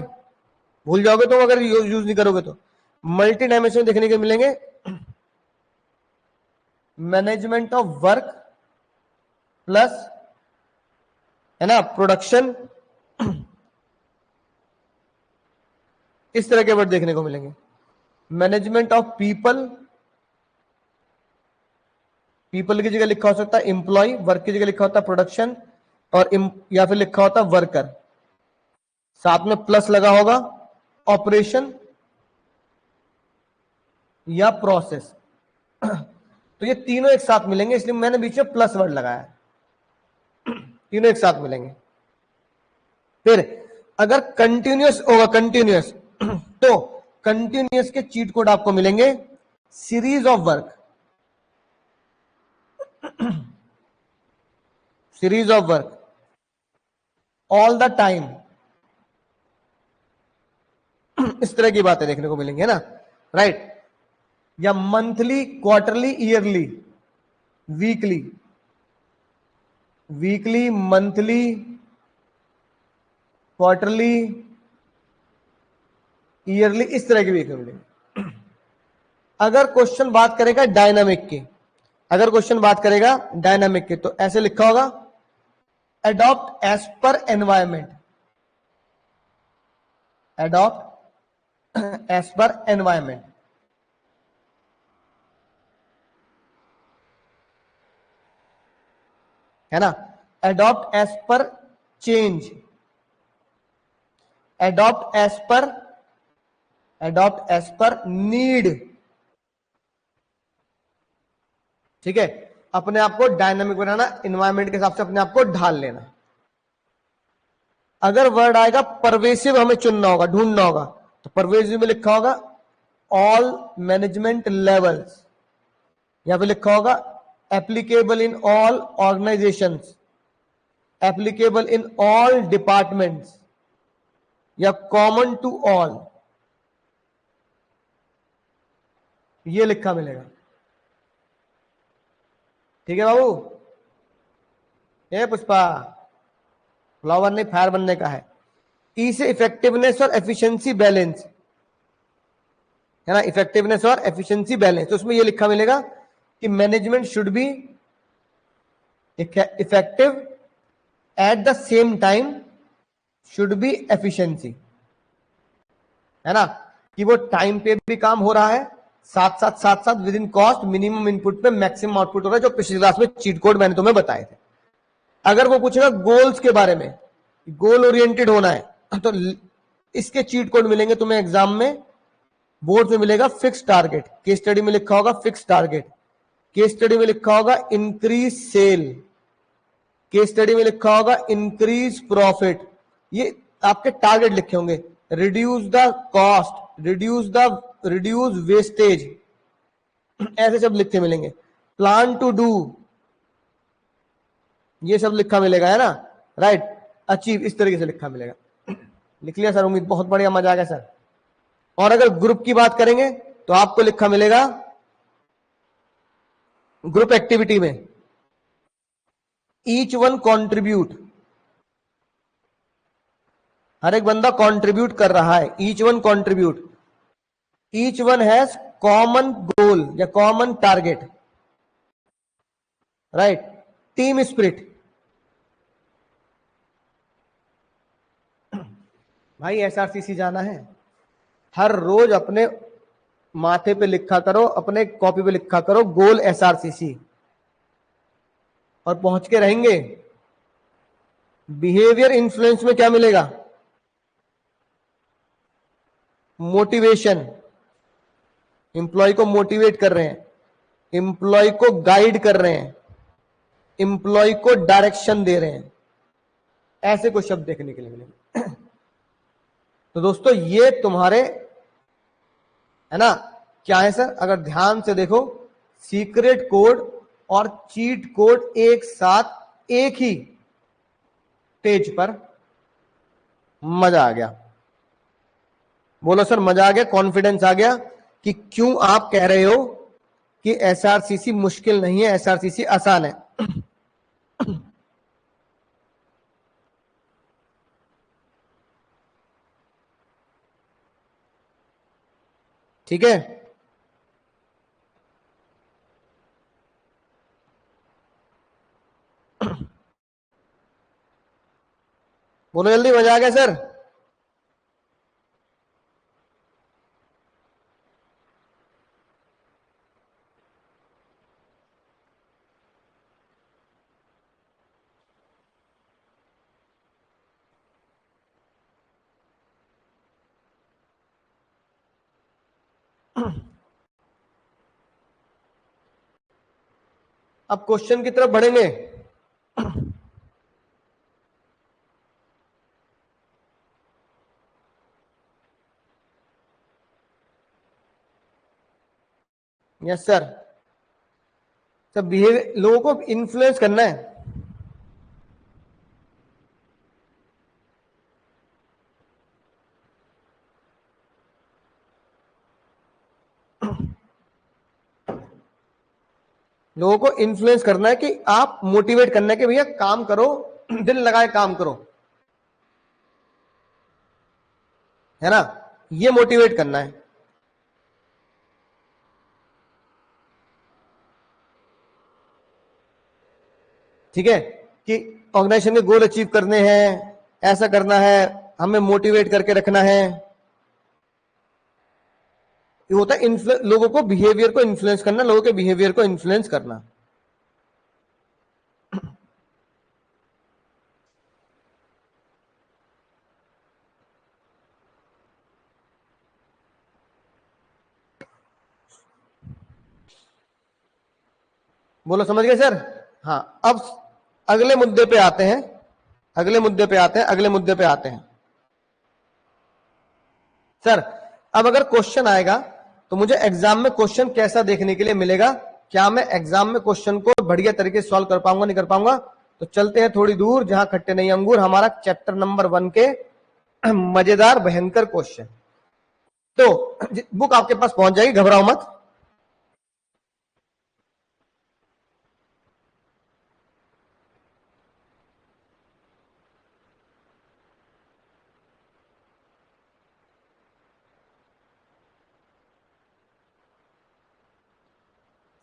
S1: भूल जाओगे तुम अगर यूज नहीं करोगे तो। मल्टी डायमेंशनल देखने के मिलेंगे, मैनेजमेंट ऑफ वर्क प्लस, है ना, प्रोडक्शन, इस तरह के वर्ड देखने को मिलेंगे। मैनेजमेंट ऑफ पीपल, पीपल की जगह लिखा हो सकता है एम्प्लॉय, वर्क की जगह लिखा होता है प्रोडक्शन, और या फिर लिखा होता है वर्कर। साथ में प्लस लगा होगा, ऑपरेशन या प्रोसेस। तो ये तीनों एक साथ मिलेंगे, इसलिए मैंने बीच में प्लस वर्ड लगाया। तीनों एक साथ मिलेंगे। फिर अगर कंटिन्यूअस होगा, कंटिन्यूअस, तो कंटिन्यूअस के चीट कोड आपको मिलेंगे, series of work, series of work, all the time, इस तरह की बातें देखने को मिलेंगी, है ना, राइट। या monthly, quarterly, yearly, weekly, weekly, monthly, quarterly, yearly, इस तरह की देखने को मिलेंगी। अगर क्वेश्चन बात करेगा डायनामिक की, अगर क्वेश्चन बात करेगा डायनामिक की, तो ऐसे लिखा होगा, adopt as per environment, adopt as per environment, है ना, adopt as per change, adopt as per need, ठीक है। अपने आप को डायनामिक बनाना, एनवायरमेंट के हिसाब से अपने आप को ढाल लेना। अगर वर्ड आएगा परवेसिव, हमें चुनना होगा, ढूंढना होगा, तो परवेसिव में लिखा होगा ऑल मैनेजमेंट लेवल्स, या फिर लिखा होगा applicable in all organisations, applicable in all departments, या कॉमन टू ऑल, ये लिखा मिलेगा। ठीक है बाबू। ये पुष्पा, फ्लावर नहीं फायर बनने का है। ई से इफेक्टिवनेस और एफिशिएंसी बैलेंस, है ना, इफेक्टिवनेस और एफिशिएंसी बैलेंस, तो उसमें ये लिखा मिलेगा कि management should be effective at the same time should be efficiency, है ना, कि वो टाइम पे भी काम हो रहा है, साथ साथ with in cost, minimum input पे मैक्सिमम आउटपुट हो रहा है, जो पिछली क्लास में चीट कोड मैंने तुम्हें बताए थे। अगर वो पूछेगा गोल्स के बारे में, गोल ओरिएंटेड होना है, तो इसके चीट कोड मिलेंगे तुम्हें एग्जाम में, बोर्ड में मिलेगा फिक्स टारगेट, केस स्टडी में लिखा होगा फिक्स टारगेट, केस स्टडी में लिखा होगा इंक्रीज सेल, केस स्टडी में लिखा होगा इंक्रीज प्रॉफिट, ये आपके टारगेट लिखे होंगे, reduce the cost, reduce wastage, ऐसे सब लिखे मिलेंगे, प्लान टू डू, ये सब लिखा मिलेगा, है ना, राइट, अचीव, इस तरीके से लिखा मिलेगा। लिख लिया सर, उम्मीद बहुत बढ़िया, मजा आ गया सर। और अगर ग्रुप की बात करेंगे तो आपको लिखा मिलेगा ग्रुप एक्टिविटी में ईच वन कॉन्ट्रीब्यूट, हर एक बंदा कॉन्ट्रीब्यूट कर रहा है, each one contribute, each one has common goal या common target, right, team spirit. भाई एसआरसीसी जाना है, हर रोज अपने माथे पे लिखा करो, अपने कॉपी पे लिखा करो गोल एसआरसीसी, और पहुंच के रहेंगे। बिहेवियर इन्फ्लुएंस में क्या मिलेगा, मोटिवेशन, एम्प्लॉय को मोटिवेट कर रहे हैं, एम्प्लॉय को गाइड कर रहे हैं, एम्प्लॉय को डायरेक्शन दे रहे हैं, ऐसे कुछ शब्द देखने के लिए मिलेंगे। तो दोस्तों ये तुम्हारे, है ना, क्या है सर, अगर ध्यान से देखो, सीक्रेट कोड और चीट कोड एक साथ एक ही पेज पर, मजा आ गया। बोलो सर मजा आ गया, कॉन्फिडेंस आ गया कि क्यों आप कह रहे हो कि एसआरसीसी मुश्किल नहीं है, एसआरसीसी आसान है। ठीक है, बोलो जल्दी, मजा आ गया सर। अब क्वेश्चन की तरफ बढ़ेंगे। Yes sir. सब बिहेवियर, लोगों को इन्फ्लुएंस करना है। लोगों को इन्फ्लुएंस करना है कि आप मोटिवेट करना है कि भैया काम करो, दिल लगाए काम करो, है ना, ये मोटिवेट करना है। ठीक है, कि ऑर्गेनाइजेशन के गोल अचीव करने हैं, ऐसा करना है, हमें मोटिवेट करके रखना है। ये होता है लोगों को बिहेवियर को इन्फ्लुएंस करना, लोगों के बिहेवियर को इन्फ्लुएंस करना। बोलो समझ गए सर? हाँ, अब अगले मुद्दे पे आते हैं, अगले मुद्दे पे आते हैं, अगले मुद्दे पे आते हैं। सर अब अगर क्वेश्चन आएगा तो मुझे एग्जाम में क्वेश्चन कैसा देखने के लिए मिलेगा? क्या मैं एग्जाम में क्वेश्चन को बढ़िया तरीके से सॉल्व कर पाऊंगा, नहीं कर पाऊंगा? तो चलते हैं थोड़ी दूर, जहां खट्टे नहीं अंगूर, हमारा चैप्टर नंबर 1 के मजेदार भयंकर क्वेश्चन। तो बुक आपके पास पहुंच जाएगी, घबराओ मत।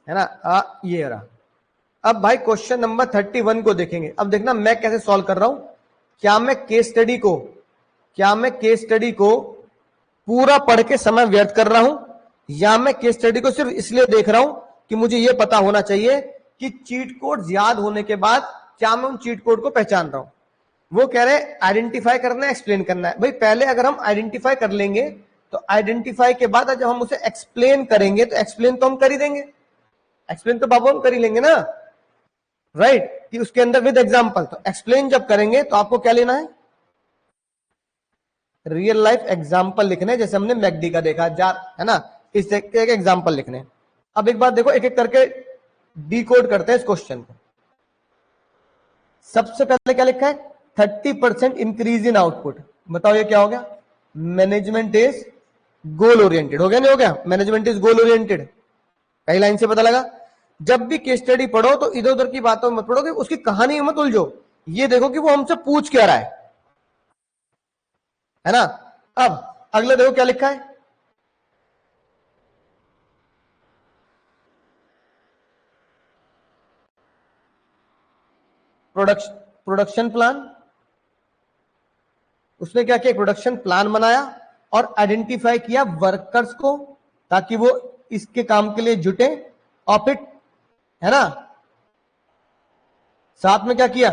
S1: है ना, ये रहा। अब भाई क्वेश्चन नंबर 31 को देखेंगे। अब देखना मैं कैसे सॉल्व कर रहा हूं। क्या मैं केस स्टडी को पूरा पढ़ के समय व्यर्थ कर रहा हूं, या मैं केस स्टडी को सिर्फ इसलिए देख रहा हूं कि मुझे यह पता होना चाहिए कि चीट कोड याद होने के बाद क्या मैं उन चीट कोड को पहचान रहा हूं? वो कह रहे हैं आइडेंटिफाई करना है, एक्सप्लेन करना है। भाई पहले अगर हम आइडेंटिफाई कर लेंगे तो आइडेंटिफाई के बाद जब हम उसे एक्सप्लेन करेंगे तो एक्सप्लेन तो हम कर ही देंगे, एक्सप्लेन तो बाबू हम कर ही लेंगे ना, राइट? कि उसके अंदर विद एग्जांपल। तो एक्सप्लेन जब करेंगे तो आपको क्या लेना है? रियल लाइफ एग्जांपल लिखने, जैसे हमने मैकडी का देखा जार, है ना, इस एक एग्जांपल लिखने। अब एक बात देखो, एक एक करके डिकोड करते हैं इस क्वेश्चन को। सबसे पहले क्या लिखा है? 30% इंक्रीज इन आउटपुट। बताओ ये क्या हो गया? Management is goal oriented. हो गया नहीं हो गया? मैनेजमेंट इज गोल ओरिएंटेड, पहली लाइन से पता लगा। जब भी केस स्टडी पढ़ो तो इधर उधर की बातों में मत पढ़ो, कि उसकी कहानी मत उलझो, ये देखो कि वो हमसे पूछ क्या रहा है ना। अब अगले देखो क्या लिखा है? Production plan. उसने क्या किया? प्रोडक्शन प्लान बनाया और आइडेंटिफाई किया वर्कर्स को, ताकि वो इसके काम के लिए जुटे। और फिर, है ना, साथ में क्या किया?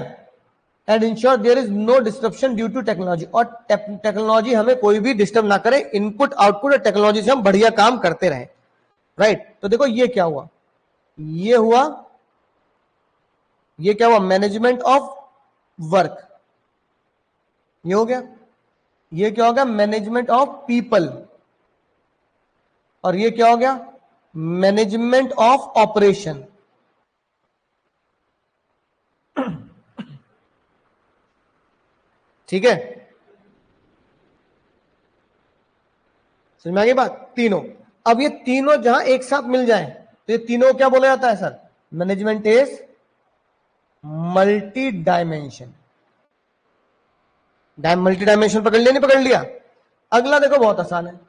S1: And ensure there is no disruption due to technology. और टेक्नोलॉजी हमें कोई भी डिस्टर्ब ना करे, इनपुट आउटपुट और टेक्नोलॉजी से हम बढ़िया काम करते रहे, राइट? तो देखो ये क्या हुआ, ये हुआ, ये क्या हुआ? मैनेजमेंट ऑफ वर्क, ये हो गया। ये क्या हो गया? Management of people. और ये क्या हो गया? Management of operation. ठीक है, समझ में आ गई बात? तीनों। अब ये तीनों जहां एक साथ मिल जाए तो ये तीनों क्या बोला जाता है sir? Management is multi dimension. Multi dimension पकड़ लिया, नहीं पकड़ लिया? अगला देखो बहुत आसान है।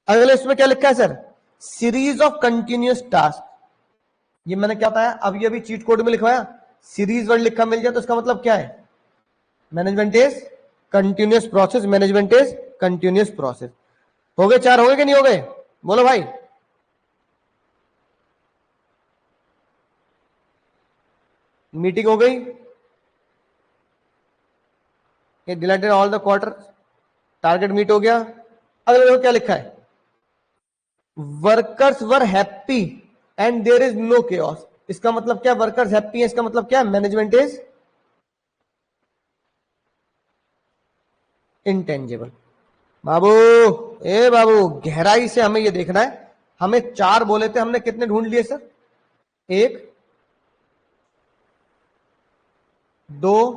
S1: अगले इसमें क्या लिखा है sir? Series of continuous task. ये मैंने क्या बताया अब? ये अभी चीट कोड में लिखवाया, सीरीज वर्ड लिखा मिल जाए तो इसका मतलब क्या है? Management is continuous process, management is continuous process. हो गए 4? हो गए कि नहीं हो गए? बोलो भाई। मीटिंग हो गई, delighted all the quarter, target meet हो गया। अगले देखो क्या लिखा है? Workers were happy and there is no chaos. इसका मतलब क्या, वर्कर्स हैप्पी है, इसका मतलब क्या, मैनेजमेंट इज इंटेंजिबल। बाबू, ए बाबू, गहराई से हमें ये देखना है। हमें 4 बोले थे, हमने कितने ढूंढ लिए सर? 1, 2,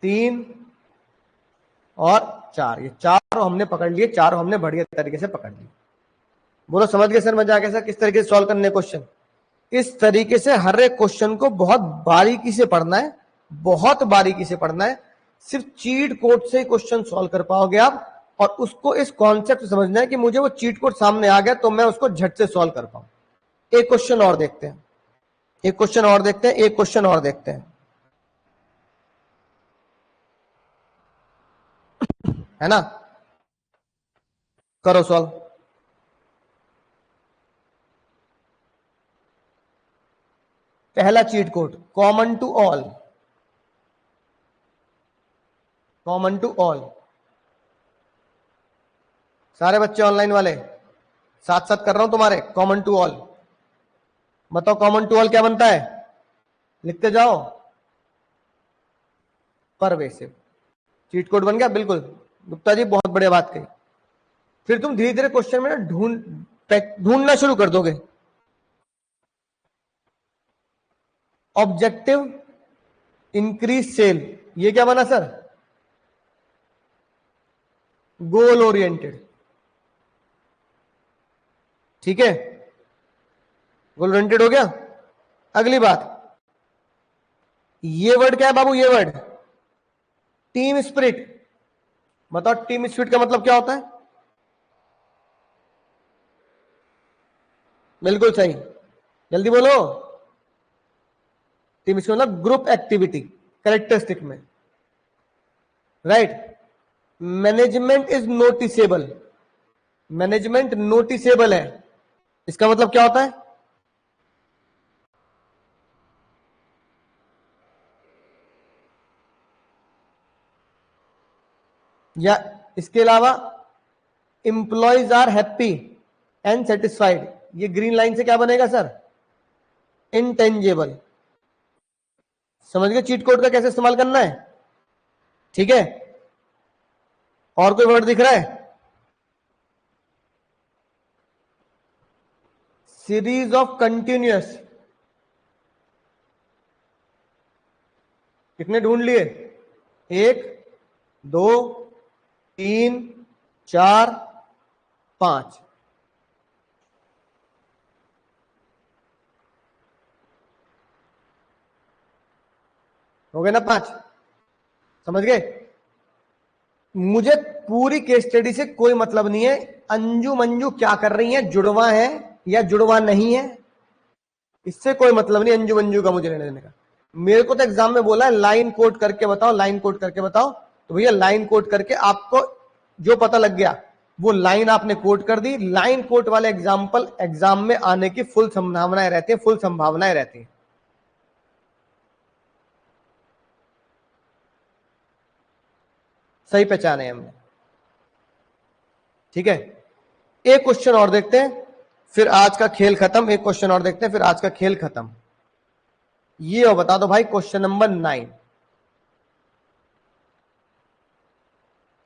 S1: 3 और 4। ये 4 हमने पकड़ लिए, 4 हमने बढ़िया तरीके से पकड़ लिए। बोलो समझ गए सर, मजा आ गया सर किस तरीके से सॉल्व करने क्वेश्चन? इस तरीके से हर एक क्वेश्चन को बहुत बारीकी से पढ़ना है, बहुत बारीकी से पढ़ना है। सिर्फ चीट कोड से ही क्वेश्चन सॉल्व कर पाओगे आप, और उसको इस कॉन्सेप्ट समझना है कि मुझे वो चीट कोड सामने आ गया तो मैं उसको झट से सॉल्व कर पाऊं। एक क्वेश्चन और देखते हैं, एक क्वेश्चन और देखते हैं, एक क्वेश्चन और देखते हैं, है ना? करो सॉल्व। पहला cheat code, common to all, common to all. सारे बच्चे ऑनलाइन वाले साथ साथ कर रहा हूं तुम्हारे, कॉमन टू ऑल। बताओ कॉमन टू ऑल क्या बनता है, लिखते जाओ। परवेसिव। चीट कोड बन गया बिल्कुल। गुप्ता जी बहुत बढ़िया बात कही। फिर तुम धीरे धीरे क्वेश्चन में ना ढूंढना शुरू कर दोगे। ऑब्जेक्टिव इंक्रीज सेल, ये क्या बना सर? Goal oriented. ठीक है, गोल ओरिएंटेड हो गया। अगली बात, ये वर्ड क्या है बाबू, ये वर्ड टीम स्पिरिट। बताओ टीम स्पिरिट का मतलब क्या होता है? बिल्कुल सही, जल्दी बोलो। टीम स्पिरिट मतलब ग्रुप एक्टिविटी, कैरेक्टरिस्टिक में, right. Management is noticeable, management noticeable है, इसका मतलब क्या होता है? या इसके अलावा employees are happy and satisfied, ये ग्रीन लाइन से क्या बनेगा सर? इंटेंजेबल। समझ गए चीट कोड का कैसे इस्तेमाल करना है? ठीक है, और कोई वर्ड दिख रहा है? सीरीज ऑफ कंटिन्यूअस, कितने ढूंढ लिए? 1, 2, 3, 4, 5। हो गए ना 5? समझ गए? मुझे पूरी केस स्टडी से कोई मतलब नहीं है अंजू मंजू क्या कर रही है, जुड़वा है या जुड़वा नहीं है, इससे कोई मतलब नहीं अंजू मंजू का मुझे लेने देने का। मेरे को तो एग्जाम में बोला है लाइन कोड करके बताओ, लाइन कोड करके बताओ, तो भैया लाइन कोड करके आपको जो पता लग गया वो लाइन आपने कोड कर दी। लाइन कोड वाले एग्जाम्पल एग्जाम में आने की फुल संभावनाएं रहती है, फुल संभावनाएं रहती है। सही पहचाने हमने, ठीक है। एक क्वेश्चन और देखते हैं फिर आज का खेल खत्म, एक क्वेश्चन और देखते हैं फिर आज का खेल खत्म। ये और बता दो भाई क्वेश्चन नंबर 9,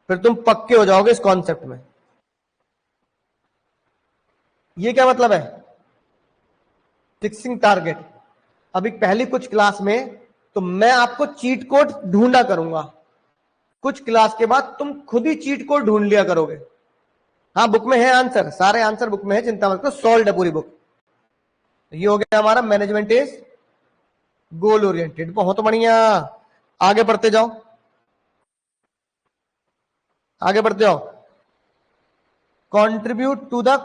S1: फिर तुम पक्के हो जाओगे इस कॉन्सेप्ट में। ये क्या मतलब है? Fixing target. अभी पहली कुछ क्लास में तो मैं आपको चीट कोड ढूंढा करूंगा, कुछ क्लास के बाद तुम खुद ही चीट कोड ढूंढ लिया करोगे। हाँ बुक में है आंसर, सारे आंसर बुक में है, चिंता मत करो, सॉल्व है पूरी बुक। ये हो गया हमारा मैनेजमेंट इज गोल ओरिएंटेड, बहुत बढ़िया। आगे बढ़ते जाओ, आगे बढ़ते जाओ। Contribute to the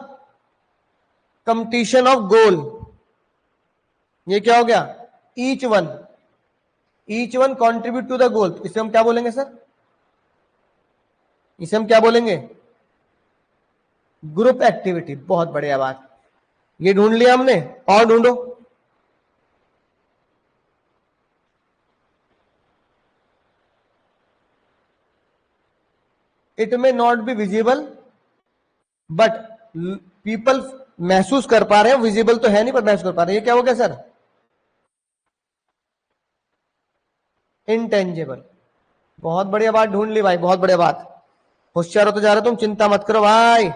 S1: competition of goal, ये क्या हो गया? Each one contribute to the goal, इसे हम क्या बोलेंगे सर? इसे हम क्या बोलेंगे? Group activity. बहुत बढ़िया बात, ये ढूंढ लिया हमने, और ढूंढो। It may not be visible but people महसूस कर पा रहे हैं, विजिबल तो है नहीं पर महसूस कर पा रहे हैं, ये क्या हो गया सर? इंटेंजिबल। बहुत बढ़िया बात ढूंढ ली भाई, बहुत बढ़िया बात। होशियार होते जा रहे हो तुम, चिंता मत करो भाई।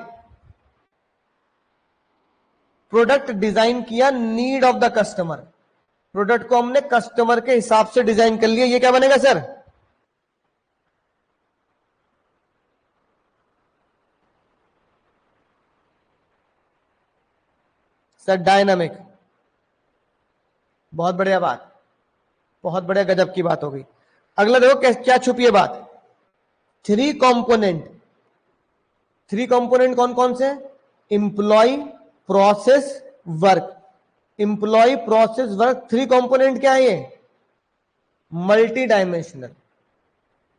S1: प्रोडक्ट डिजाइन किया need of the customer, product को हमने कस्टमर के हिसाब से डिजाइन कर लिया, ये क्या बनेगा सर? Sir dynamic. बहुत बढ़िया बात, बहुत बढ़िया, गजब की बात हो गई। अगला देखो क्या छुपी है बात, थ्री कंपोनेंट। थ्री कंपोनेंट कौन कौन से? Employee, process, work. Employee, process, work, three component क्या है ये? मल्टी डायमेंशनल,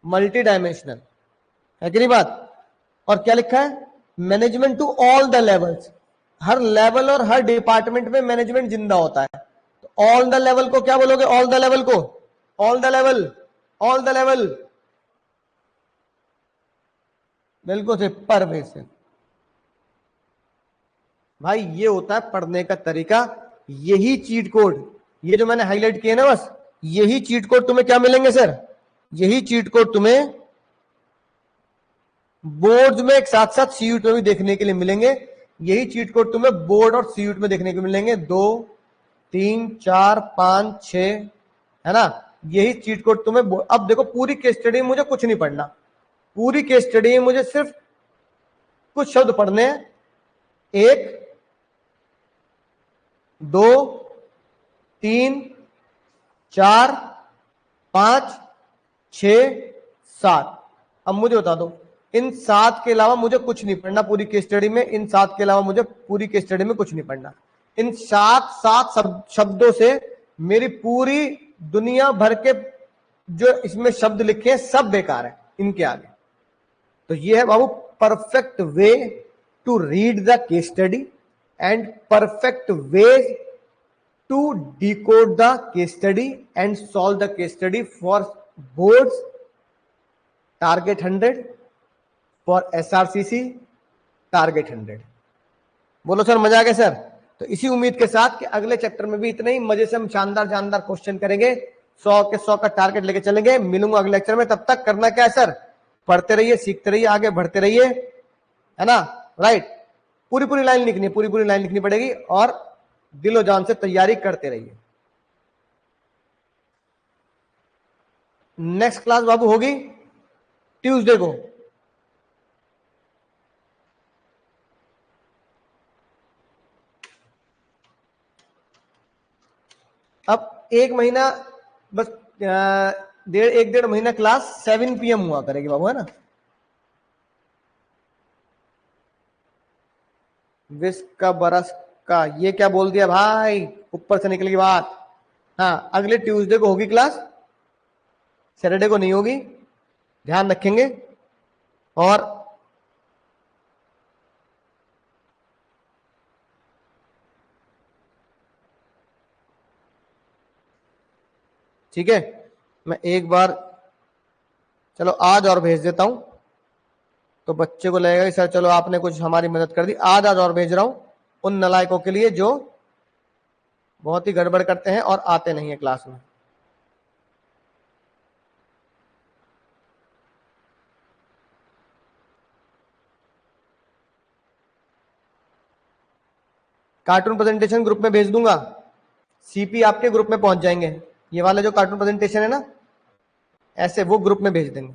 S1: मल्टी डायमेंशनल है कि नहीं बात? और क्या लिखा है? Management to all the levels, हर लेवल और हर डिपार्टमेंट में मैनेजमेंट जिंदा होता है। तो ऑल द लेवल को क्या बोलोगे? ऑल द लेवल को, all the level, all the level, बिल्कुल से परवेसिव। भाई ये होता है पढ़ने का तरीका, यही चीट कोड, ये जो मैंने हाईलाइट किए ना, बस यही चीट कोड तुम्हें क्या मिलेंगे सर? यही चीट कोड तुम्हें बोर्ड में एक साथ साथ सीयूट में भी देखने के लिए मिलेंगे। यही चीट कोड तुम्हें बोर्ड और सीयूट में देखने को मिलेंगे, 2, 3, 4, 5, 6, है ना? यही चीट कोड तुम्हें अब देखो पूरी केस स्टडी में मुझे कुछ नहीं पढ़ना, पूरी केस स्टडी में मुझे सिर्फ कुछ शब्द पढ़ने हैं, 1, 2, 3, 4, 5, 6, 7। अब मुझे बता दो, इन 7 के अलावा मुझे कुछ नहीं पढ़ना पूरी केस स्टडी में, इन 7 के अलावा मुझे पूरी केस स्टडी में कुछ नहीं पढ़ना। इन 7 शब्दों से मेरी पूरी दुनिया भर के जो इसमें शब्द लिखे हैं सब बेकार है इनके आगे। तो ये है बाबू perfect way to read the case study and perfect way to decode the case study and solve the case study for boards target 100, for SRCC target 100। बोलो सर मजा आ गया सर? तो इसी उम्मीद के साथ कि अगले चैप्टर में भी इतने ही मजे से हम शानदार शानदार क्वेश्चन करेंगे, 100 के 100 का टारगेट लेके चलेंगे। मिलूंगा अगले लेक्चर में, तब तक करना क्या है सर? पढ़ते रहिए, सीखते रहिए, आगे बढ़ते रहिए, है ना? राइट, पूरी पूरी लाइन लिखनी है, पूरी पूरी लाइन लिखनी पड़ेगी और दिलो जान से तैयारी करते रहिए। नेक्स्ट क्लास बाबू होगी ट्यूसडे को। अब एक महीना बस, 1.5 महीना क्लास 7 PM हुआ करेगी बाबू, है ना? विश्व का बरस का ये क्या बोल दिया भाई, ऊपर से निकल गई बात। हाँ, अगले ट्यूसडे को होगी क्लास, सैटरडे को नहीं होगी, ध्यान रखेंगे। और ठीक है, मैं एक बार चलो आज और भेज देता हूं, तो बच्चे को लगेगा कि सर चलो आपने कुछ हमारी मदद कर दी। आज और भेज रहा हूं उन नलायकों के लिए जो बहुत ही गड़बड़ करते हैं और आते नहीं है क्लास में। कार्टून प्रेजेंटेशन ग्रुप में भेज दूंगा, सीपी आपके ग्रुप में पहुंच जाएंगे। ये वाले जो कार्टून प्रेजेंटेशन है ना, ऐसे वो ग्रुप में भेज देंगे।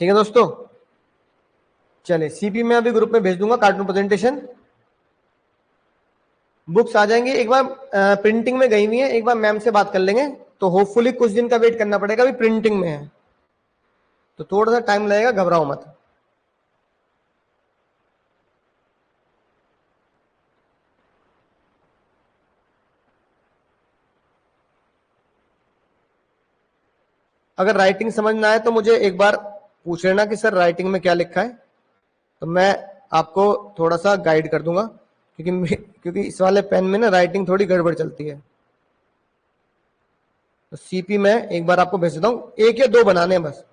S1: ठीक है दोस्तों, चलिए सीपी में अभी ग्रुप में भेज दूंगा कार्टून प्रेजेंटेशन। बुक्स आ जाएंगी, एक बार प्रिंटिंग में गई हुई है, एक बार मैम से बात कर लेंगे। तो होपफुली कुछ दिन का वेट करना पड़ेगा, अभी प्रिंटिंग में है तो थोड़ा सा टाइम लगेगा, घबराओ मत। अगर राइटिंग समझ ना आए तो मुझे एक बार पूछ लेना कि सर राइटिंग में क्या लिखा है, तो मैं आपको थोड़ा सा गाइड कर दूंगा, क्योंकि इस वाले पेन में ना राइटिंग थोड़ी गड़बड़ चलती है। तो सीपी में एक बार आपको भेज देता हूं, 1 या 2 बनाने हैं बस,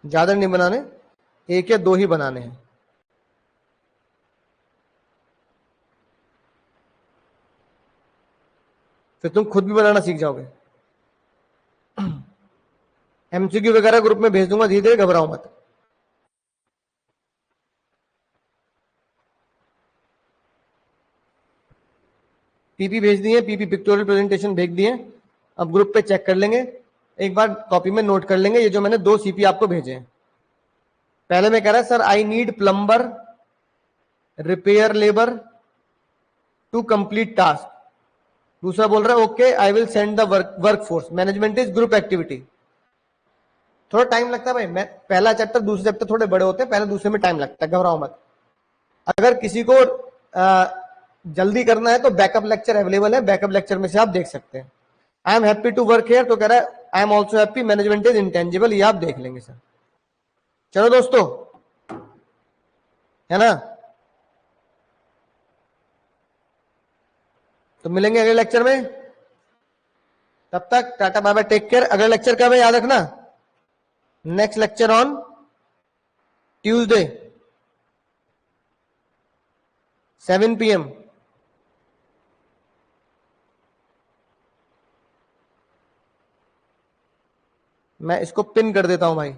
S1: ज्यादा नहीं बनाने, 1 या 2 ही बनाने हैं। फिर तुम खुद भी बनाना सीख जाओगे। एमसीक्यू वगैरह ग्रुप में भेज दूंगा, धीरे धीरे, घबराओ मत। पीपी भेज दिए, पीपी पिक्टोरियल प्रेजेंटेशन भेज दिए। अब ग्रुप पे चेक कर लेंगे, एक बार कॉपी में नोट कर लेंगे ये जो मैंने 2 सीपी आपको भेजे हैं। पहले में कह रहा है sir I need plumber, repair labour to complete task. दूसरा बोल रहा है okay I will send the workforce, management is group activity. थोड़ा टाइम लगता है भाई, मैं पहला चैप्टर दूसरे चैप्टर थोड़े बड़े होते हैं, पहले दूसरे में टाइम लगता है, घबराओ मत। अगर किसी को जल्दी करना है तो बैकअप लेक्चर अवेलेबल है, बैकअप लेक्चर में से आप देख सकते हैं। I am happy to work here, तो कह रहा है I am also happy, management is intangible, ये आप देख लेंगे सर। चलो दोस्तों, है ना, तो मिलेंगे अगले लेक्चर में। तब तक tata bye bye, take care. अगला लेक्चर कब है याद रखना, next lecture on Tuesday 7 PM। मैं इसको पिन कर देता हूं भाई।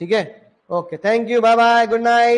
S1: ठीक है, okay, thank you, bye bye, good night.